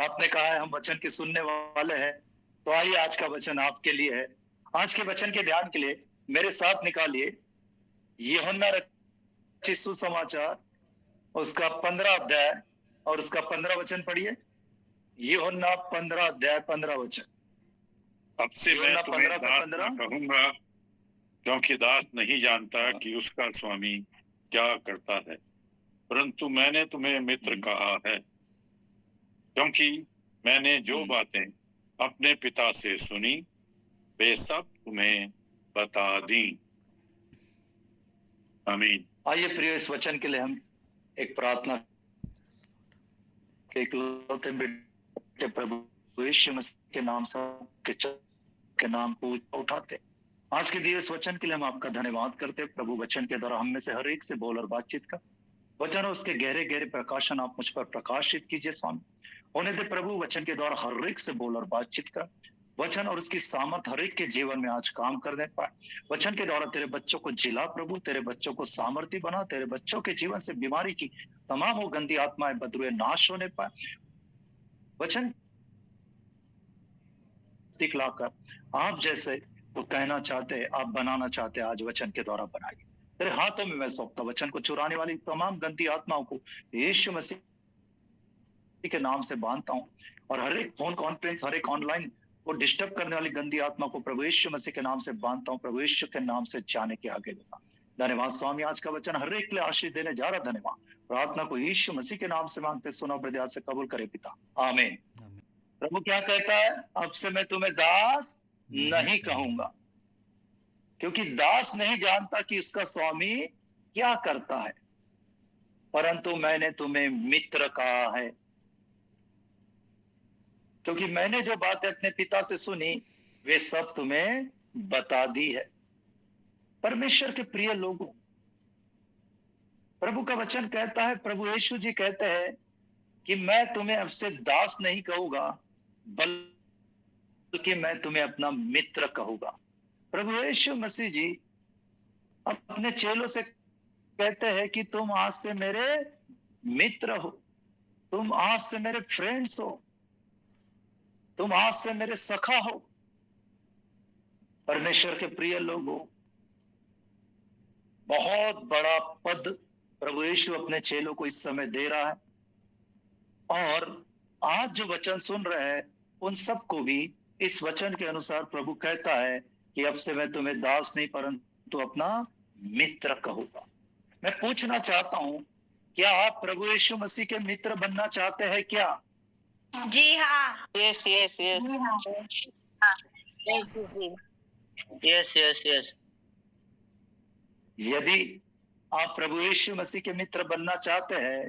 आपने कहा है हम वचन के सुनने वाले हैं, तो आइए आज का वचन आपके लिए है। आज के वचन के ध्यान के लिए मेरे साथ निकालिए यूहन्ना रचित सुसमाचार, उसका 15 अध्याय और उसका 15 वचन पढ़िए। यूहन्ना 15 अध्याय 15 वचन। अब से मैं यूहन्ना तुम्हें 15 का दास 15। न कहूंगा, क्योंकि दास नहीं जानता हाँ। कि उसका स्वामी क्या करता है, परंतु मैंने तुम्हें मित्र कहा है, क्योंकि मैंने जो बातें अपने पिता से सुनी वे सब तुम्हें बता दी। आमीन। आइए प्रिय, इस वचन के लिए हम एक प्रार्थना के इकलौते बेटे प्रभु यीशु मसीह के नाम से के नाम को उठाते। आज के दिए इस वचन के लिए हम आपका धन्यवाद करते हैं प्रभु। वचन के द्वारा हम में से हर एक से बोल और बातचीत का वचन और उसके गहरे गहरे प्रकाशन आप मुझ पर प्रकाशित कीजिए स्वामी। होने दे प्रभु, वचन के द्वारा हर एक से बोल और बातचीत का वचन और उसकी सामर्थ हर एक के जीवन में आज काम करने पाए। वचन के द्वारा तेरे बच्चों को जिला प्रभु, तेरे बच्चों को सामर्थ्य बना, तेरे बच्चों के जीवन से बीमारी की तमाम वो गंदी आत्माएं बदरुए नाश होने पाए। वचन दिखलाकर आप जैसे वो कहना चाहते, आप बनाना चाहते, आज वचन के द्वारा बनाइए। तेरे हाथों में मैं सौंपता वचन को चुराने वाली तमाम गंदी आत्माओं को यीशु मसीह के नाम से बांधता हूं, और हर एक फोन कॉन्फ्रेंस, हर एक ऑनलाइन को डिस्टर्ब करने वाली गंदी आत्मा को प्रभु यीशु मसीह के नाम से बांधता हूं, प्रभु यीशु के नाम से जाने के आगे लेगा। धन्यवाद स्वामी, आज का वचन हर एक के लिए आशीष देने जा रहा। धन्यवाद। प्रार्थना को यीशु मसीह के नाम से मांगते, सुना प्रद्यास से कबूल करे पिता, आमीन। प्रभु क्या कहता है? अब से मैं तुम्हें दास नहीं कहूंगा, क्योंकि दास नहीं जानता कि उसका स्वामी क्या करता है, परंतु मैंने तुम्हें मित्र कहा है, क्योंकि मैंने जो बातें अपने पिता से सुनी वे सब तुम्हें बता दी है। परमेश्वर के प्रिय लोगों, प्रभु का वचन कहता है, प्रभु यीशु जी कहते हैं कि मैं तुम्हें अब से दास नहीं कहूंगा, बल्कि मैं तुम्हें अपना मित्र कहूंगा। प्रभु यीशु मसीह जी अपने चेलों से कहते हैं कि तुम आज से मेरे मित्र हो, तुम आज से मेरे फ्रेंड्स हो, तुम आज से मेरे सखा हो। परमेश्वर के प्रिय लोगों, बहुत बड़ा पद प्रभु यीशु अपने चेलों को इस समय दे रहा है, और आज जो वचन सुन रहे हैं उन सबको भी इस वचन के अनुसार प्रभु कहता है कि अब से मैं तुम्हें दास नहीं परंतु अपना मित्र कहूंगा। मैं पूछना चाहता हूं, क्या आप प्रभु यीशु मसीह के मित्र बनना चाहते हैं क्या? जी हाँ। Yes yes yes yes yes yes. यदि आप प्रभु यीशु मसीह के मित्र बनना चाहते हैं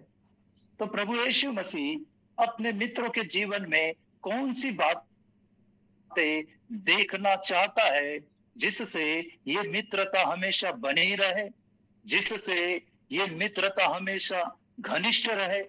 तो प्रभु यीशु मसीह अपने मित्रों के जीवन में कौन सी बातें देखना चाहता है जिससे ये मित्रता हमेशा बनी रहे, जिससे ये मित्रता हमेशा घनिष्ठ रहे,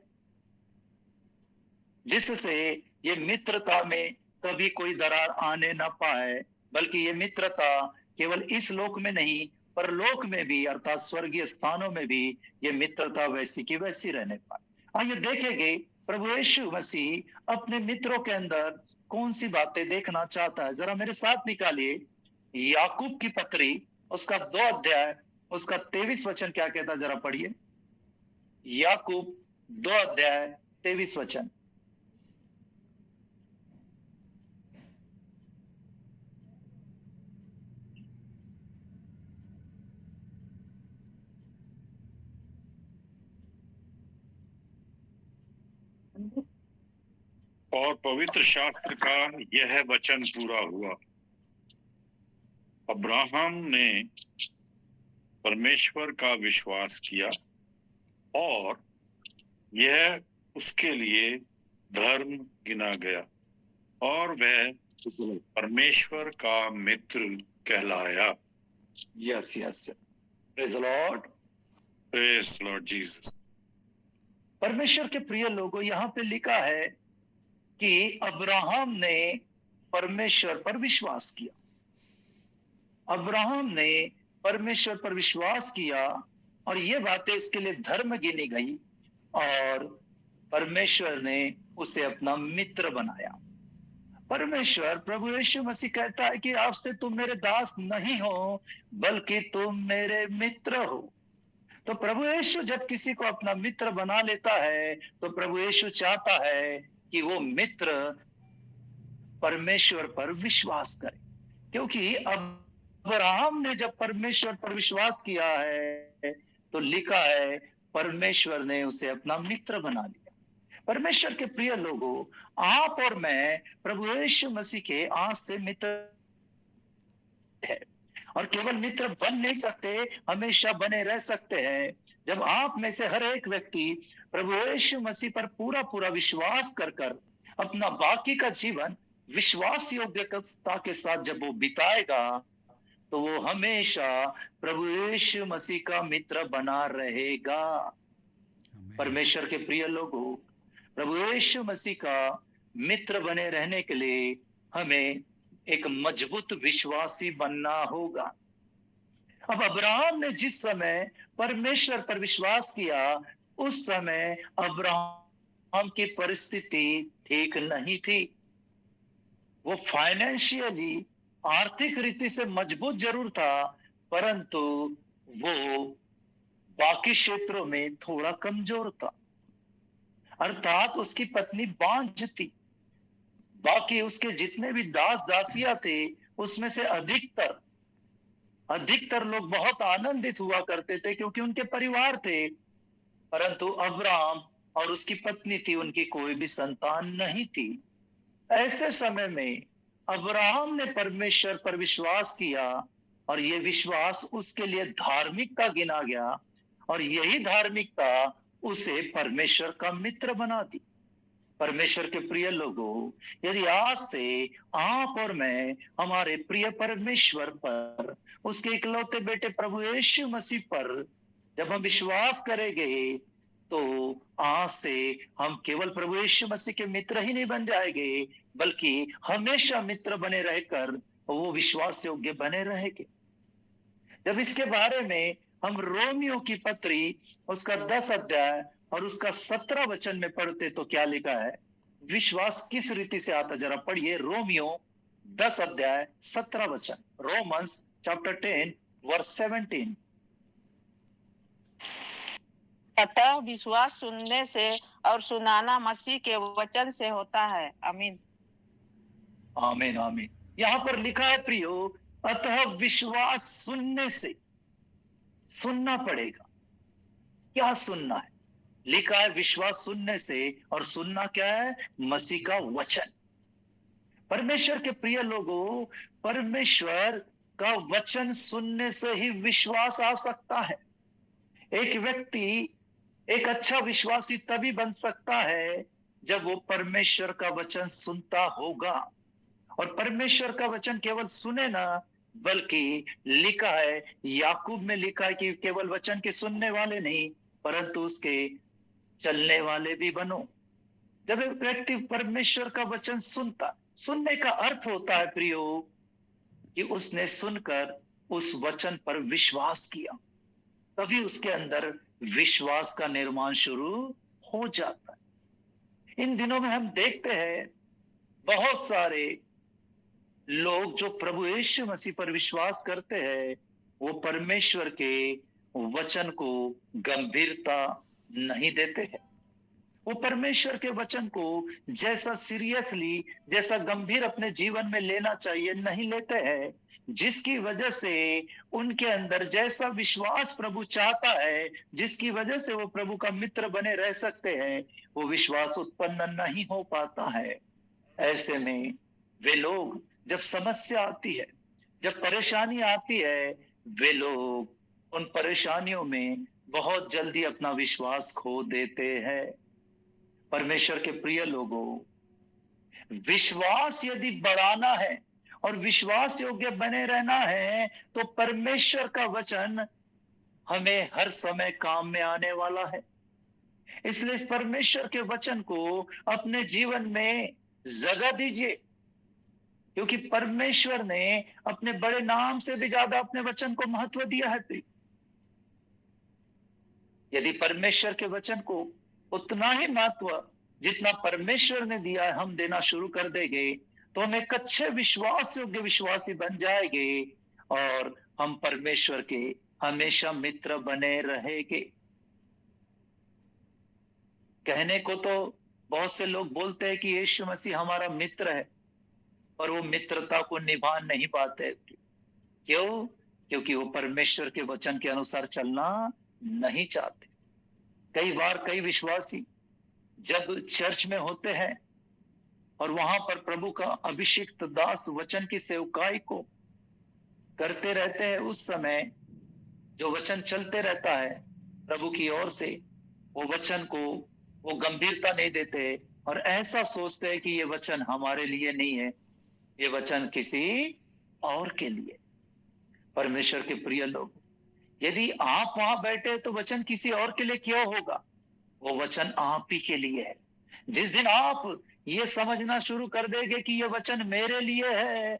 जिससे ये मित्रता में कभी कोई दरार आने ना पाए, बल्कि ये मित्रता केवल इस लोक में नहीं परलोक में भी, अर्थात स्वर्गीय स्थानों में भी ये मित्रता वैसी की वैसी रहने पाए। आइए देखेंगे प्रभु यीशु मसीह अपने मित्रों के अंदर कौन सी बातें देखना चाहता है। जरा मेरे साथ निकालिए याकूब की पत्री, उसका 2 अध्याय, उसका 23 वचन क्या कहता है, जरा पढ़िए। याकूब 2 अध्याय 23 वचन। और पवित्र शास्त्र का यह वचन पूरा हुआ, अब्राहम ने परमेश्वर का विश्वास किया और यह उसके लिए धर्म गिना गया, और वह परमेश्वर का मित्र कहलाया। Yes yes, praise the Lord, praise Lord Jesus. परमेश्वर के प्रिय लोगों, यहाँ पे लिखा है कि अब्राहम ने परमेश्वर पर विश्वास किया। अब्राहम ने परमेश्वर पर विश्वास किया और ये बातें इसके लिए धर्म गिनी गई, और परमेश्वर ने उसे अपना मित्र बनाया। परमेश्वर प्रभु यीशु मसीह कहता है कि आपसे तुम मेरे दास नहीं हो, बल्कि तुम मेरे मित्र हो। तो प्रभु यीशु जब किसी को अपना मित्र बना लेता है, तो प्रभु यीशु चाहता है कि वो मित्र परमेश्वर पर विश्वास करे, क्योंकि अब्राहम ने जब परमेश्वर पर विश्वास किया है, तो लिखा है परमेश्वर ने उसे अपना मित्र बना लिया। परमेश्वर के प्रिय लोगों, आप और मैं प्रभु यीशु मसीह के आंख से मित्र है, और केवल मित्र बन नहीं सकते, हमेशा बने रह सकते हैं जब आप में से हर एक व्यक्ति प्रभु यीशु मसीह पर पूरा पूरा विश्वास कर अपना बाकी का जीवन विश्वास योग्यता के साथ जब वो बिताएगा, तो वो हमेशा प्रभु यीशु मसीह का मित्र बना रहेगा। परमेश्वर के प्रिय लोगों, प्रभु यीशु मसीह का मित्र बने रहने के लिए हमें एक मजबूत विश्वासी बनना होगा। अब अब्राहम ने जिस समय परमेश्वर पर विश्वास किया, उस समय अब्राहम की परिस्थिति ठीक नहीं थी। वो फाइनेंशियली, आर्थिक रीति से मजबूत जरूर था, परंतु वो बाकी क्षेत्रों में थोड़ा कमजोर था। अर्थात उसकी पत्नी बांझ थी। बाकी उसके जितने भी दास दासियां थे, उसमें से अधिकतर लोग बहुत आनंदित हुआ करते थे, क्योंकि उनके परिवार थे। परंतु अब्राहम और उसकी पत्नी थी, उनकी कोई भी संतान नहीं थी। ऐसे समय में अब्राहम ने परमेश्वर पर विश्वास किया, और यह विश्वास उसके लिए धार्मिकता गिना गया, और यही धार्मिकता उसे परमेश्वर का मित्र बना दी। परमेश्वर के प्रिय लोगों, यदि आज से आप और मैं हमारे प्रिय परमेश्वर पर, उसके इकलौते बेटे प्रभु यीशु मसीह पर जब हम विश्वास करेंगे, तो आज से हम केवल प्रभु यीशु मसीह के मित्र ही नहीं बन जाएंगे, बल्कि हमेशा मित्र बने रहकर वो विश्वास योग्य बने रहेंगे। जब इसके बारे में हम रोमियो की पत्री उसका 10 अध्याय और उसका 17 वचन में पढ़ते, तो क्या लिखा है? विश्वास किस रीति से आता, जरा पढ़िए। रोमियो 10 अध्याय 17 वचन, रोमन्स चैप्टर 10 वर्स 17। अतः विश्वास सुनने से और सुनाना मसीह के वचन से होता है। आमीन आमीन आमीन। यहां पर लिखा है प्रियो, अतः विश्वास सुनने से, सुनना पड़ेगा। क्या सुनना है? लिखा है विश्वास सुनने से, और सुनना क्या है? मसीह का वचन। परमेश्वर के प्रिय लोगों, परमेश्वर का वचन सुनने से ही विश्वास आ सकता है। एक व्यक्ति एक अच्छा विश्वासी तभी बन सकता है जब वो परमेश्वर का वचन सुनता होगा। और परमेश्वर का वचन केवल सुने ना, बल्कि लिखा है, याकूब में लिखा है कि केवल वचन के सुनने वाले नहीं, परंतु उसके चलने वाले भी बनो। जब एक व्यक्ति परमेश्वर का वचन सुनता, सुनने का अर्थ होता है प्रियो कि उसने सुनकर उस वचन पर विश्वास किया, तभी उसके अंदर विश्वास का निर्माण शुरू हो जाता है। इन दिनों में हम देखते हैं बहुत सारे लोग जो प्रभु यीशु मसीह पर विश्वास करते हैं, वो परमेश्वर के वचन को गंभीरता नहीं देते हैं। वो परमेश्वर के वचन को जैसा सीरियसली, जैसा गंभीर अपने जीवन में लेना चाहिए, नहीं लेते हैं, जिसकी वजह से उनके अंदर जैसा विश्वास प्रभु चाहता है, जिसकी वजह से वो प्रभु का मित्र बने रह सकते हैं, वो विश्वास उत्पन्न नहीं हो पाता है। ऐसे में वे लोग, जब समस्या आती है, जब परेशानी आती है, वे लोग उन परेशानियों में बहुत जल्दी अपना विश्वास खो देते हैं। परमेश्वर के प्रिय लोगों, विश्वास यदि बढ़ाना है और विश्वास योग्य बने रहना है, तो परमेश्वर का वचन हमें हर समय काम में आने वाला है। इसलिए इस परमेश्वर के वचन को अपने जीवन में जगह दीजिए, क्योंकि परमेश्वर ने अपने बड़े नाम से भी ज्यादा अपने वचन को महत्व दिया है। यदि परमेश्वर के वचन को उतना ही महत्व जितना परमेश्वर ने दिया है हम देना शुरू कर देंगे, तो हम एक अच्छे विश्वास योग्य विश्वासी बन जाएंगे और हम परमेश्वर के हमेशा मित्र बने रहेंगे। कहने को तो बहुत से लोग बोलते हैं कि यीशु मसीह हमारा मित्र है, पर वो मित्रता को निभा नहीं पाते। क्यों? क्योंकि वो परमेश्वर के वचन के अनुसार चलना नहीं चाहते। कई बार कई विश्वासी जब चर्च में होते हैं और वहां पर प्रभु का अभिषिक्त दास वचन की सेवकाई को करते रहते हैं, उस समय जो वचन चलते रहता है प्रभु की ओर से, वो वचन को वो गंभीरता नहीं देते और ऐसा सोचते हैं कि ये वचन हमारे लिए नहीं है, ये वचन किसी और के लिए। परमेश्वर के प्रिय लोग, यदि आप वहां बैठे तो वचन किसी और के लिए क्यों होगा? वो वचन आप ही के लिए है। जिस दिन आप ये समझना शुरू कर देंगे कि ये वचन मेरे लिए है,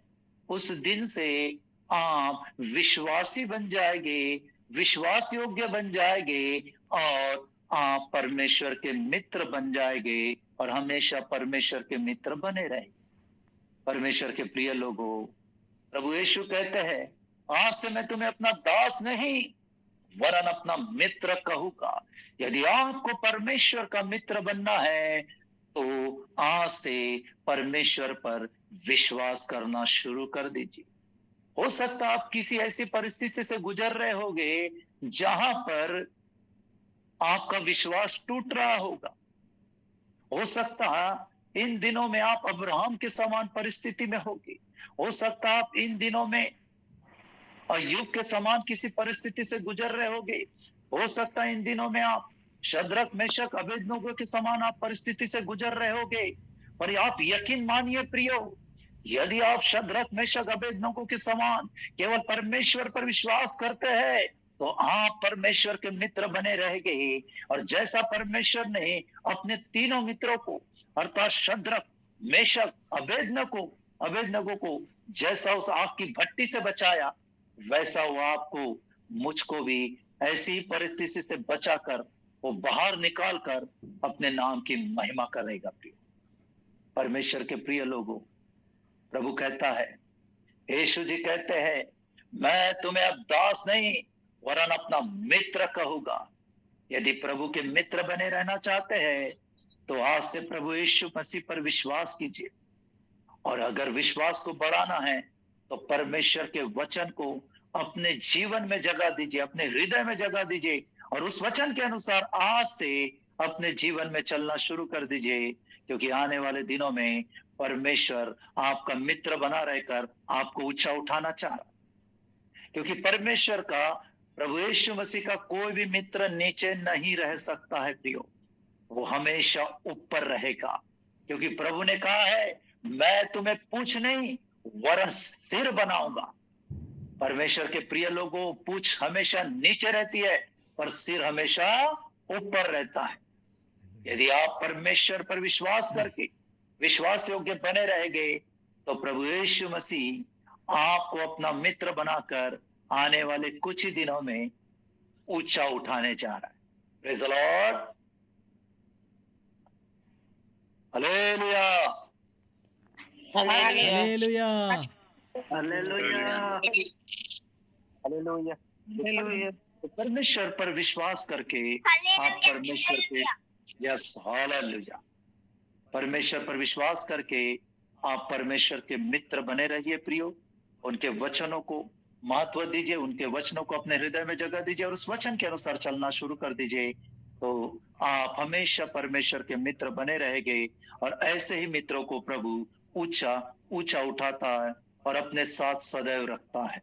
उस दिन से आप विश्वासी बन जाएंगे, विश्वास योग्य बन जाएंगे और आप परमेश्वर के मित्र बन जाएंगे और हमेशा परमेश्वर के मित्र बने रहेंगे। परमेश्वर के प्रिय लोगों, प्रभु यीशु कहते हैं, आज से मैं तुम्हें अपना दास नहीं वरन अपना मित्र कहूंगा। यदि आपको परमेश्वर का मित्र बनना है तो आज से परमेश्वर पर विश्वास करना शुरू कर दीजिए। हो सकता है आप किसी ऐसी परिस्थिति से गुजर रहे होंगे जहां पर आपका विश्वास टूट रहा होगा। हो सकता है इन दिनों में आप अब्राहम के समान परिस्थिति में होंगे। हो सकता है आप इन दिनों में अय्यूब के समान किसी परिस्थिति से गुजर रहे होंगे। हो सकता है इन दिनों में आप शद्रक मेशक अबेदनगो के समान आप परिस्थिति से गुजर रहे होंगे। पर आप यकीन मानिए प्रियो, यदि आप शद्रक मेशक अबेदनगो के समान केवल परमेश्वर पर विश्वास करते हैं तो आप परमेश्वर के मित्र बने रहेंगे। और जैसा परमेश्वर ने अपने तीनों मित्रों को अर्थात शद्रक मेशक अबेदनगो को जैसा उस आग की भट्टी से बचाया, वैसा वो आपको मुझको भी ऐसी ही परिस्थिति से बचाकर वो बाहर निकालकर अपने नाम की महिमा करेगा। प्रिय परमेश्वर के प्रिय लोगों, प्रभु कहता है, यीशु जी कहते हैं, मैं तुम्हें अब दास नहीं वरन अपना मित्र कहूंगा। यदि प्रभु के मित्र बने रहना चाहते हैं तो आज से प्रभु यीशु मसीह पर विश्वास कीजिए। और अगर विश्वास को बढ़ाना है तो परमेश्वर के वचन को अपने जीवन में जगह दीजिए, अपने हृदय में जगह दीजिए और उस वचन के अनुसार आज से अपने जीवन में चलना शुरू कर दीजिए। क्योंकि आने वाले दिनों में परमेश्वर आपका मित्र बना रहकर आपको ऊंचा उठाना चाह रहा। क्योंकि परमेश्वर का, प्रभु यीशु मसीह का कोई भी मित्र नीचे नहीं रह सकता है प्रियो, वो हमेशा ऊपर रहेगा। क्योंकि प्रभु ने कहा है, मैं तुम्हें पूंछ नहीं वरन सिर बनाऊंगा। परमेश्वर के प्रिय लोगों, पूंछ हमेशा नीचे रहती है पर सिर हमेशा ऊपर रहता है। यदि आप परमेश्वर पर विश्वास करके विश्वास योग्य बने रहेंगे तो प्रभु यीशु मसीह आपको अपना मित्र बनाकर आने वाले कुछ ही दिनों में ऊंचा उठाने जा रहा है। Praise the Lord, hallelujah, hallelujah, hallelujah, hallelujah. Hallelujah. तो परमेश्वर पर विश्वास करके आप परमेश्वर के, यस हालेलुया, परमेश्वर पर विश्वास करके आप परमेश्वर के मित्र बने रहिए प्रियो। उनके वचनों को महत्व दीजिए, उनके वचनों को अपने हृदय में जगह दीजिए और उस वचन के अनुसार चलना शुरू कर दीजिए, तो आप हमेशा परमेश्वर के मित्र बने रहेंगे। और ऐसे ही मित्रों को प्रभु ऊंचा ऊंचा उठाता है और अपने साथ सदैव रखता है।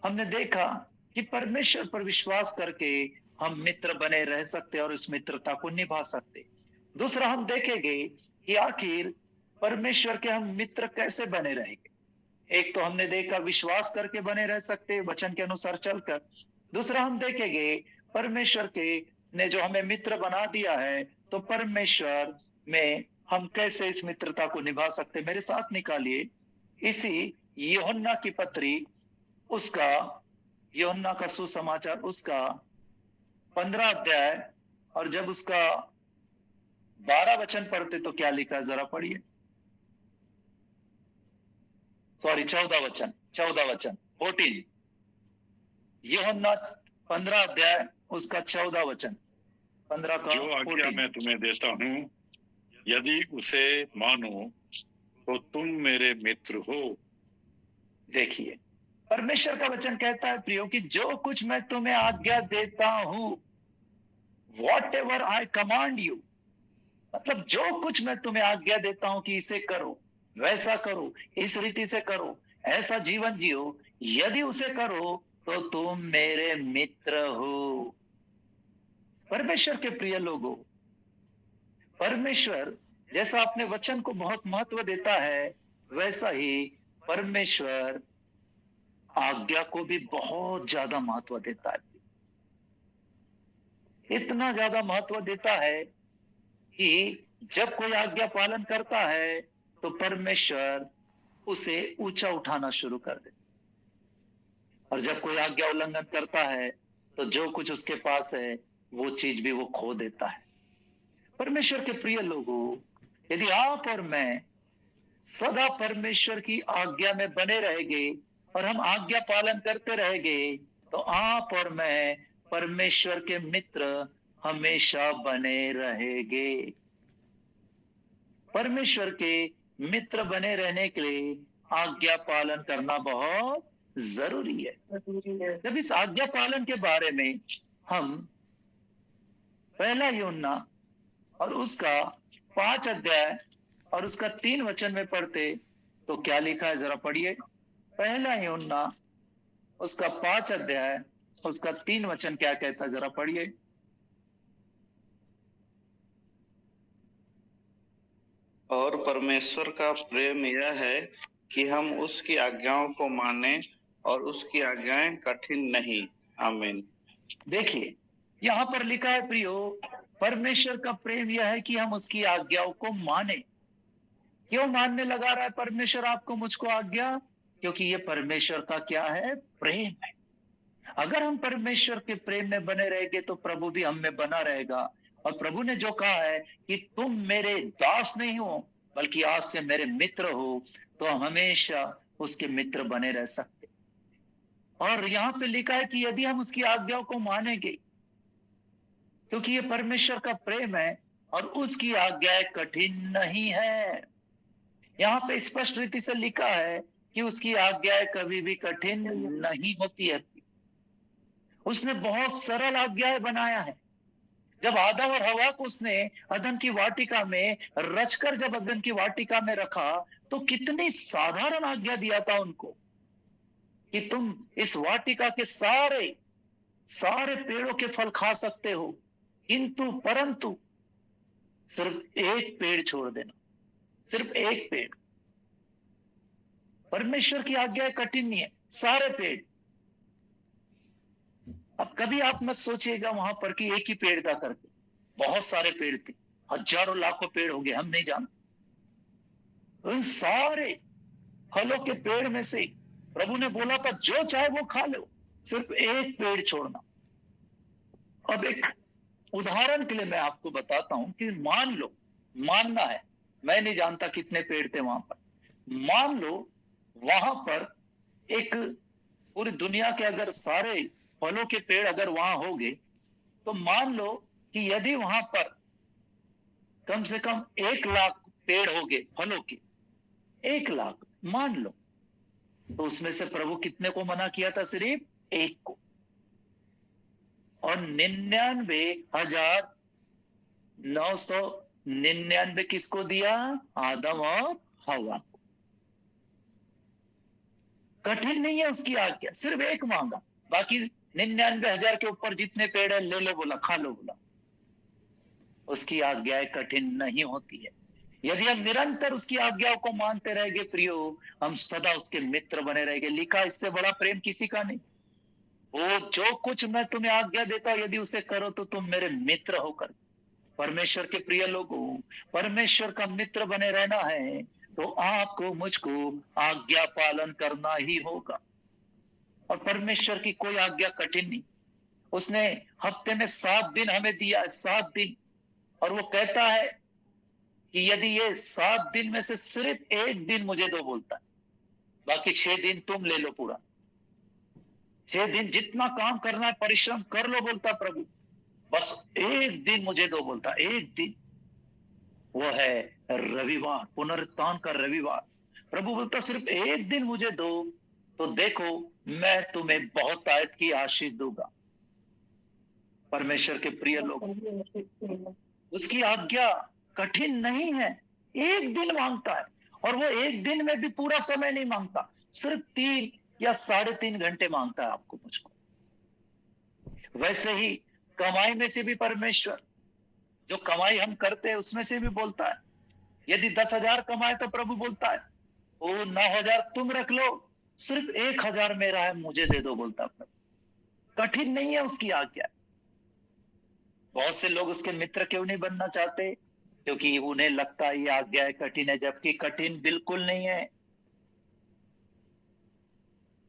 हमने देखा कि परमेश्वर पर विश्वास करके हम मित्र बने रह सकते और इस मित्रता को निभा सकते। दूसरा हम देखेंगे कि आखिर परमेश्वर के हम मित्र कैसे बने रहेंगे। एक तो हमने देखा विश्वास करके बने रह सकते वचन के अनुसार चलकर। दूसरा हम देखेंगे परमेश्वर के ने जो हमें मित्र बना दिया है, तो परमेश्वर में हम कैसे इस मित्रता को निभा सकते। मेरे साथ निकालिए इसी यूहन्ना की पत्री, उसका यूहन्ना का सुसमाचार, उसका 15 अध्याय और जब उसका 12 वचन पढ़ते तो क्या लिखा है, जरा पढ़िए। सॉरी, 14 वचन 14। यूहन्ना 15 अध्याय उसका 14 वचन, 15 का जो आज्ञा 14। मैं तुम्हें देता हूँ, यदि उसे मानो तो तुम मेरे मित्र हो। देखिए, परमेश्वर का वचन कहता है प्रियो कि जो कुछ मैं तुम्हें आज्ञा देता हूं, what ever I command you, मतलब जो कुछ मैं तुम्हें आज्ञा देता हूं कि इसे करो, वैसा करो, इस रीति से करो, ऐसा जीवन जियो, यदि उसे करो तो तुम मेरे मित्र हो। परमेश्वर के प्रिय लोगों, परमेश्वर जैसा अपने वचन को बहुत महत्व देता है, वैसा ही परमेश्वर आज्ञा को भी बहुत ज्यादा महत्व देता है। इतना ज्यादा महत्व देता है कि जब कोई आज्ञा पालन करता है तो परमेश्वर उसे ऊंचा उठाना शुरू कर देता, और जब कोई आज्ञा उल्लंघन करता है तो जो कुछ उसके पास है वो चीज भी वो खो देता है। परमेश्वर के प्रिय लोगों, यदि आप और मैं सदा परमेश्वर की आज्ञा में बने रहेंगे और हम आज्ञा पालन करते रहेंगे, तो आप और मैं परमेश्वर के मित्र हमेशा बने रहेंगे। परमेश्वर के मित्र बने रहने के लिए आज्ञा पालन करना बहुत जरूरी है। जब इस आज्ञा पालन के बारे में हम पहला यूहन्ना और उसका 5 अध्याय और उसका 3 वचन में पढ़ते तो क्या लिखा है, जरा पढ़िए। पहला यूहन्ना उसका 5 अध्याय उसका 3 वचन क्या कहता है, जरा पढ़िए। और परमेश्वर का प्रेम यह है कि हम उसकी आज्ञाओं को माने और उसकी आज्ञाएं कठिन नहीं। आमीन। देखिए, यहां पर लिखा है प्रियो, परमेश्वर का प्रेम यह है कि हम उसकी आज्ञाओं को माने। क्यों मानने लगा रहा है परमेश्वर आपको मुझको आज्ञा? क्योंकि ये परमेश्वर का क्या है, प्रेम है। अगर हम परमेश्वर के प्रेम में बने रहेंगे तो प्रभु भी हम में बना रहेगा। और प्रभु ने जो कहा है कि तुम मेरे दास नहीं हो बल्कि आज से मेरे मित्र हो, तो हम हमेशा उसके मित्र बने रह सकते। और यहां पे लिखा है कि यदि हम उसकी आज्ञाओं को मानेंगे, क्योंकि ये परमेश्वर का प्रेम है और उसकी आज्ञाएं कठिन नहीं है। यहां पे स्पष्ट रीति से लिखा है कि उसकी आज्ञाएं कभी भी कठिन नहीं होती है। उसने बहुत सरल आज्ञाएं बनाया है। जब आदम और हवा को उसने अदन की वाटिका में रचकर जब अदन की वाटिका में रखा, तो कितनी साधारण आज्ञा दिया था उनको कि तुम इस वाटिका के सारे सारे पेड़ों के फल खा सकते हो, किंतु परंतु सिर्फ एक पेड़ छोड़ देना, सिर्फ एक पेड़। परमेश्वर की आज्ञा कठिन नहीं है, सारे पेड़। अब कभी आप मत सोचिएगा वहां पर कि एक ही पेड़ था करके, बहुत सारे पेड़ थे, हजारों लाखों पेड़ हो गए, हम नहीं जानते। तो इन सारे फलों के पेड़ में से प्रभु ने बोला था जो चाहे वो खा लो, सिर्फ एक पेड़ छोड़ना। अब एक उदाहरण के लिए मैं आपको बताता हूं कि मान लो, मानना है, मैं नहीं जानता कितने पेड़ थे वहां पर, मान लो वहां पर एक पूरी दुनिया के अगर सारे फलों के पेड़ अगर वहां होंगे, तो मान लो कि यदि वहां पर कम से कम 1 लाख पेड़ होंगे फलों के, 1 लाख मान लो, तो उसमें से प्रभु कितने को मना किया था? सिर्फ एक को। और 99,999 किसको दिया? आदम और हवा को। कठिन नहीं है उसकी आज्ञा, सिर्फ एक मांगा, बाकी 99,000 के ऊपर जितने पेड़ है ले लो बोला, खा लो बोला। उसकी आज्ञाएं कठिन नहीं होती है। यदि हम निरंतर उसकी आज्ञाओं को मानते रहेंगे प्रियो, हम सदा उसके मित्र बने रहेंगे। लिखा, इससे बड़ा प्रेम किसी का नहीं। वो जो कुछ मैं तुम्हें आज्ञा देता हूं यदि उसे करो तो तुम मेरे मित्र होकर। परमेश्वर के प्रिय लोगों, परमेश्वर का मित्र बने रहना है तो आपको मुझको आज्ञा पालन करना ही होगा। और परमेश्वर की कोई आज्ञा कठिन नहीं। उसने हफ्ते में 7 दिन हमें दिया है, 7 दिन। और वो कहता है कि यदि ये 7 दिन में से सिर्फ 1 दिन मुझे दो बोलता है, बाकी 6 दिन तुम ले लो पूरा। 6 दिन जितना काम करना है परिश्रम कर लो बोलता प्रभु, बस 1 दिन मुझे दो बोलता, 1 दिन। वो है रविवार, पुनरुत्थान का रविवार। प्रभु बोलता सिर्फ 1 दिन मुझे दो, तो देखो मैं तुम्हें बहुत आयत की आशीष दूंगा। परमेश्वर के प्रिय लोग, उसकी आज्ञा कठिन नहीं है। 1 दिन मांगता है, और वो 1 दिन में भी पूरा समय नहीं मांगता, सिर्फ 3 या 3.5 घंटे मांगता है आपको मुझको। वैसे ही कमाई में से भी परमेश्वर, जो कमाई हम करते हैं उसमें से भी बोलता है। यदि 10,000 कमाए तो प्रभु बोलता है वो 9,000 तुम रख लो, सिर्फ 1,000 मेरा है, मुझे दे दो बोलता प्रभु। कठिन नहीं है उसकी आज्ञा। बहुत से लोग उसके मित्र क्यों नहीं बनना चाहते? क्योंकि उन्हें लगता है ये आज्ञा कठिन है, जबकि कठिन बिल्कुल नहीं है।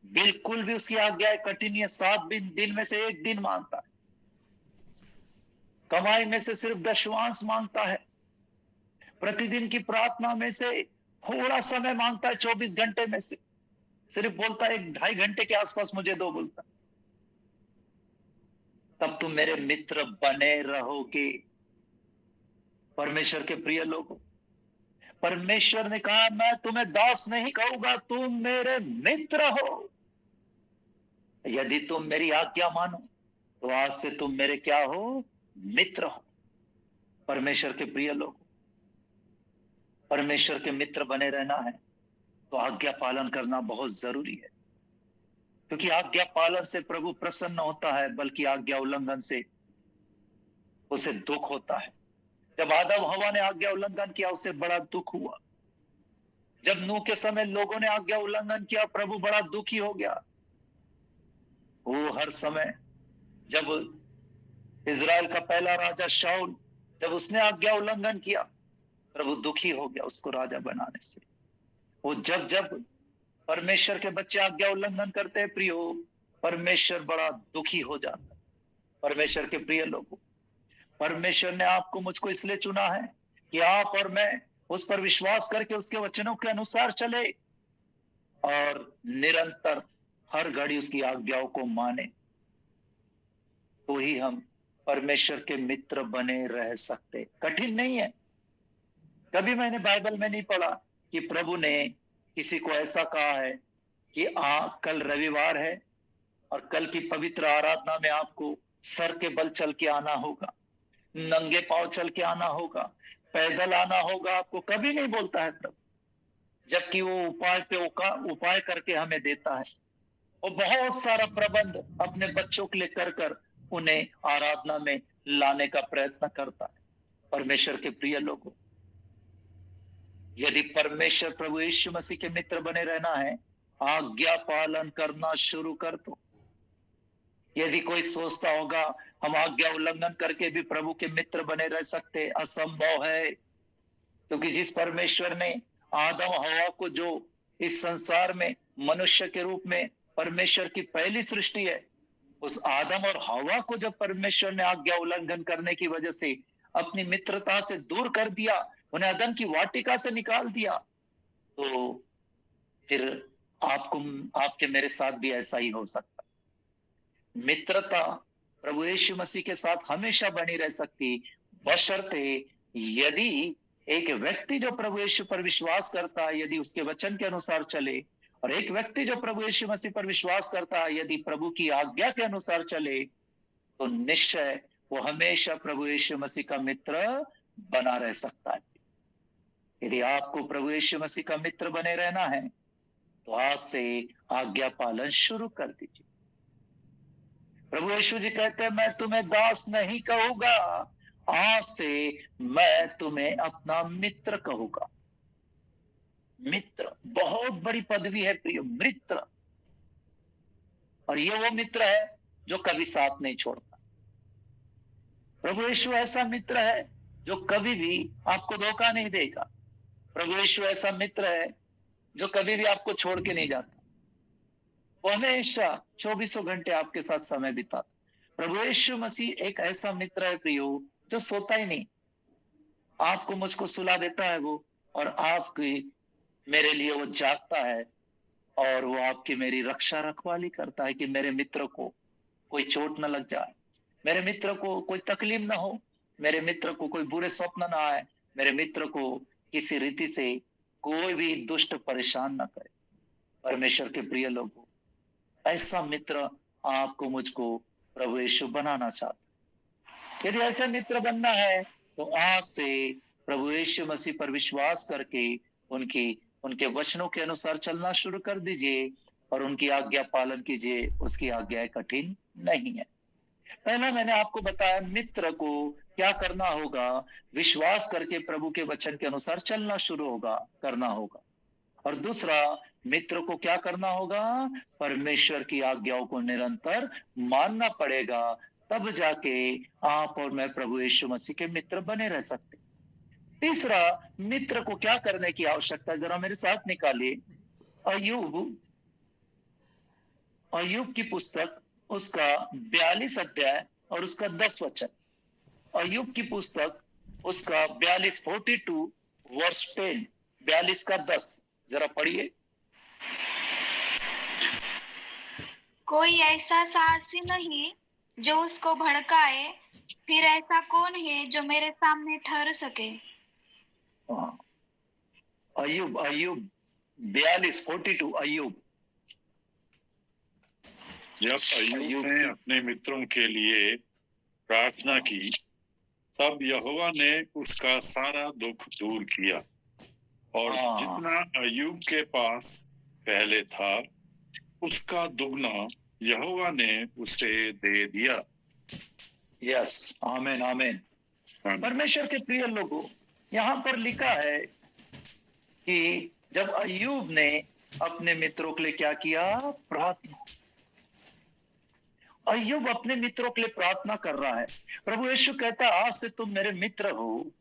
बिल्कुल भी उसकी आज्ञा कठिन है। 7 दिन में से 1 दिन मांगता है। कमाई में से सिर्फ दशवांश मांगता है। प्रतिदिन की प्रार्थना में से थोड़ा समय मांगता है, 24 घंटे में से सिर्फ बोलता है 1-2.5 घंटे के आसपास मुझे दो बोलता। तब तुम मेरे मित्र बने रहोगे। परमेश्वर के प्रिय लोगों, परमेश्वर ने कहा मैं तुम्हें दास नहीं कहूंगा, तुम मेरे मित्र हो। यदि तुम मेरी आज्ञा मानो तो आज से तुम मेरे क्या हो? मित्र हो। परमेश्वर के प्रिय लोग, परमेश्वर के मित्र बने रहना है तो आज्ञा पालन करना बहुत जरूरी है, क्योंकि आज्ञा पालन से प्रभु प्रसन्न होता है, बल्कि आज्ञा उल्लंघन से उसे दुख होता है। जब आदम हवा ने आज्ञा उल्लंघन किया उसे बड़ा दुख हुआ। जब नूह के समय लोगों ने आज्ञा उल्लंघन किया, प्रभु बड़ा दुखी हो गया। वो हर समय, जब इजराइल का पहला राजा शाऊल, जब उसने आज्ञा उल्लंघन किया, प्रभु दुखी हो गया उसको राजा बनाने से। वो जब जब परमेश्वर के बच्चे आज्ञा उल्लंघन करते हैं प्रियो, परमेश्वर बड़ा दुखी हो जाता है। परमेश्वर के प्रिय लोगों, परमेश्वर ने आपको मुझको इसलिए चुना है कि आप और मैं उस पर विश्वास करके उसके वचनों के अनुसार चले और निरंतर हर घड़ी उसकी आज्ञाओं को माने, तो ही हम परमेश्वर के मित्र बने रह सकते। कठिन नहीं है। कभी मैंने बाइबल में नहीं पढ़ा कि प्रभु ने किसी को ऐसा कहा है कि कल रविवार है और कल की पवित्र आराधना में आपको सर के बल चल के आना होगा, नंगे पांव चल के आना होगा, पैदल आना होगा। आपको कभी नहीं बोलता है प्रभु, जबकि वो उपाय पे उपाय करके हमें देता है। वो बहुत सारा प्रबंध अपने बच्चों के लिए कर उन्हें आराधना में लाने का प्रयत्न करता है। परमेश्वर के प्रिय लोगों, यदि परमेश्वर प्रभु यीशु मसीह के मित्र बने रहना है, आज्ञा पालन करना शुरू कर दो। यदि कोई सोचता होगा हम आज्ञा उल्लंघन करके भी प्रभु के मित्र बने रह सकते, असंभव है। क्योंकि जिस परमेश्वर ने आदम हवा को, जो इस संसार में मनुष्य के रूप में परमेश्वर की पहली सृष्टि है, उस आदम और हवा को जब परमेश्वर ने आज्ञा उल्लंघन करने की वजह से अपनी मित्रता से दूर कर दिया, उन्हें अदन की वाटिका से निकाल दिया, तो फिर आपके मेरे साथ भी ऐसा ही हो सकता। मित्रता प्रभु यीशु मसीह के साथ हमेशा बनी रह सकती, बशर्ते यदि एक व्यक्ति जो प्रभु यीशु पर विश्वास करता है, यदि उसके वचन के अनुसार चले, और एक व्यक्ति जो प्रभु यीशु मसीह पर विश्वास करता है, यदि प्रभु की आज्ञा के अनुसार चले, तो निश्चय वो हमेशा प्रभु यीशु मसीह का मित्र बना रह सकता है। यदि आपको प्रभु यीशु मसीह का मित्र बने रहना है, तो आज से आज्ञा पालन शुरू कर दीजिए। प्रभु यीशु जी कहते हैं मैं तुम्हें दास नहीं कहूंगा, आज से मैं तुम्हें अपना मित्र कहूंगा। मित्र बहुत बड़ी पदवी है प्रिय, मित्र। और ये वो मित्र है जो कभी साथ नहीं छोड़ता। प्रभु यीशु ऐसा मित्र है जो कभी भी आपको धोखा नहीं देगा। प्रभु यीशु ऐसा मित्र है जो कभी भी आपको छोड़ के नहीं जाता। वो हमेशा 24 घंटे आपके साथ समय बिताता। प्रभु यीशु मसीह एक ऐसा मित्र है प्रियो जो सोता ही नहीं, आपको मुझको सुला देता है वो, और आपकी मेरे लिए वो जागता है, और वो आपकी मेरी रक्षा रखवाली करता है कि मेरे मित्र को कोई चोट न लग जाए, मेरे मित्र को कोई तकलीफ ना हो, मेरे मित्र को कोई बुरे स्वप्न ना आए, मेरे मित्र को किसी रीति से कोई भी दुष्ट परेशान ना करे। परमेश्वर के प्रिय लोगों, ऐसा मित्र आपको मुझको प्रभु यीशु बनाना चाहता है। यदि ऐसा मित्र बनना है तो आज से प्रभु यीशु मसीह पर विश्वास करके उनके वचनों के अनुसार चलना शुरू कर दीजिए और उनकी आज्ञा पालन कीजिए। उसकी आज्ञाएं कठिन नहीं है। पहला मैंने आपको बताया मित्र को क्या करना होगा, विश्वास करके प्रभु के वचन के अनुसार चलना शुरू करना होगा। और दूसरा, मित्र को क्या करना होगा, परमेश्वर की आज्ञाओं को निरंतर मानना पड़ेगा, तब जाके आप और मैं प्रभु यीशु मसीह के मित्र बने रह सकते। तीसरा, मित्र को क्या करने की आवश्यकता है, जरा मेरे साथ निकालिए अय्यूब की पुस्तक, उसका 42 अध्याय और उसका 10 वचन। अय्यूब की पुस्तक उसका 42 वर्स 10, 42 का 10, जरा पढ़िए। कोई ऐसा साहसी नहीं जो उसको भड़काए, फिर ऐसा कौन है जो मेरे सामने ठहर सके। अय्यूब 42 अय्यूब। जब अय्यूब ने अपने मित्रों के लिए प्रार्थना की, तब यहोवा ने उसका सारा दुख दूर किया और जितना अय्यूब के पास पहले था उसका दुगना यहोवा ने उसे दे दिया। यस, आमीन आमीन। परमेश्वर के प्रिय लोगों, यहाँ पर लिखा है कि जब अय्यूब ने अपने मित्रों के लिए क्या किया, प्रार्थना। अय्यूब अपने मित्रों के लिए प्रार्थना कर रहा है। प्रभु यीशु कहता है आज से तुम मेरे मित्र हो।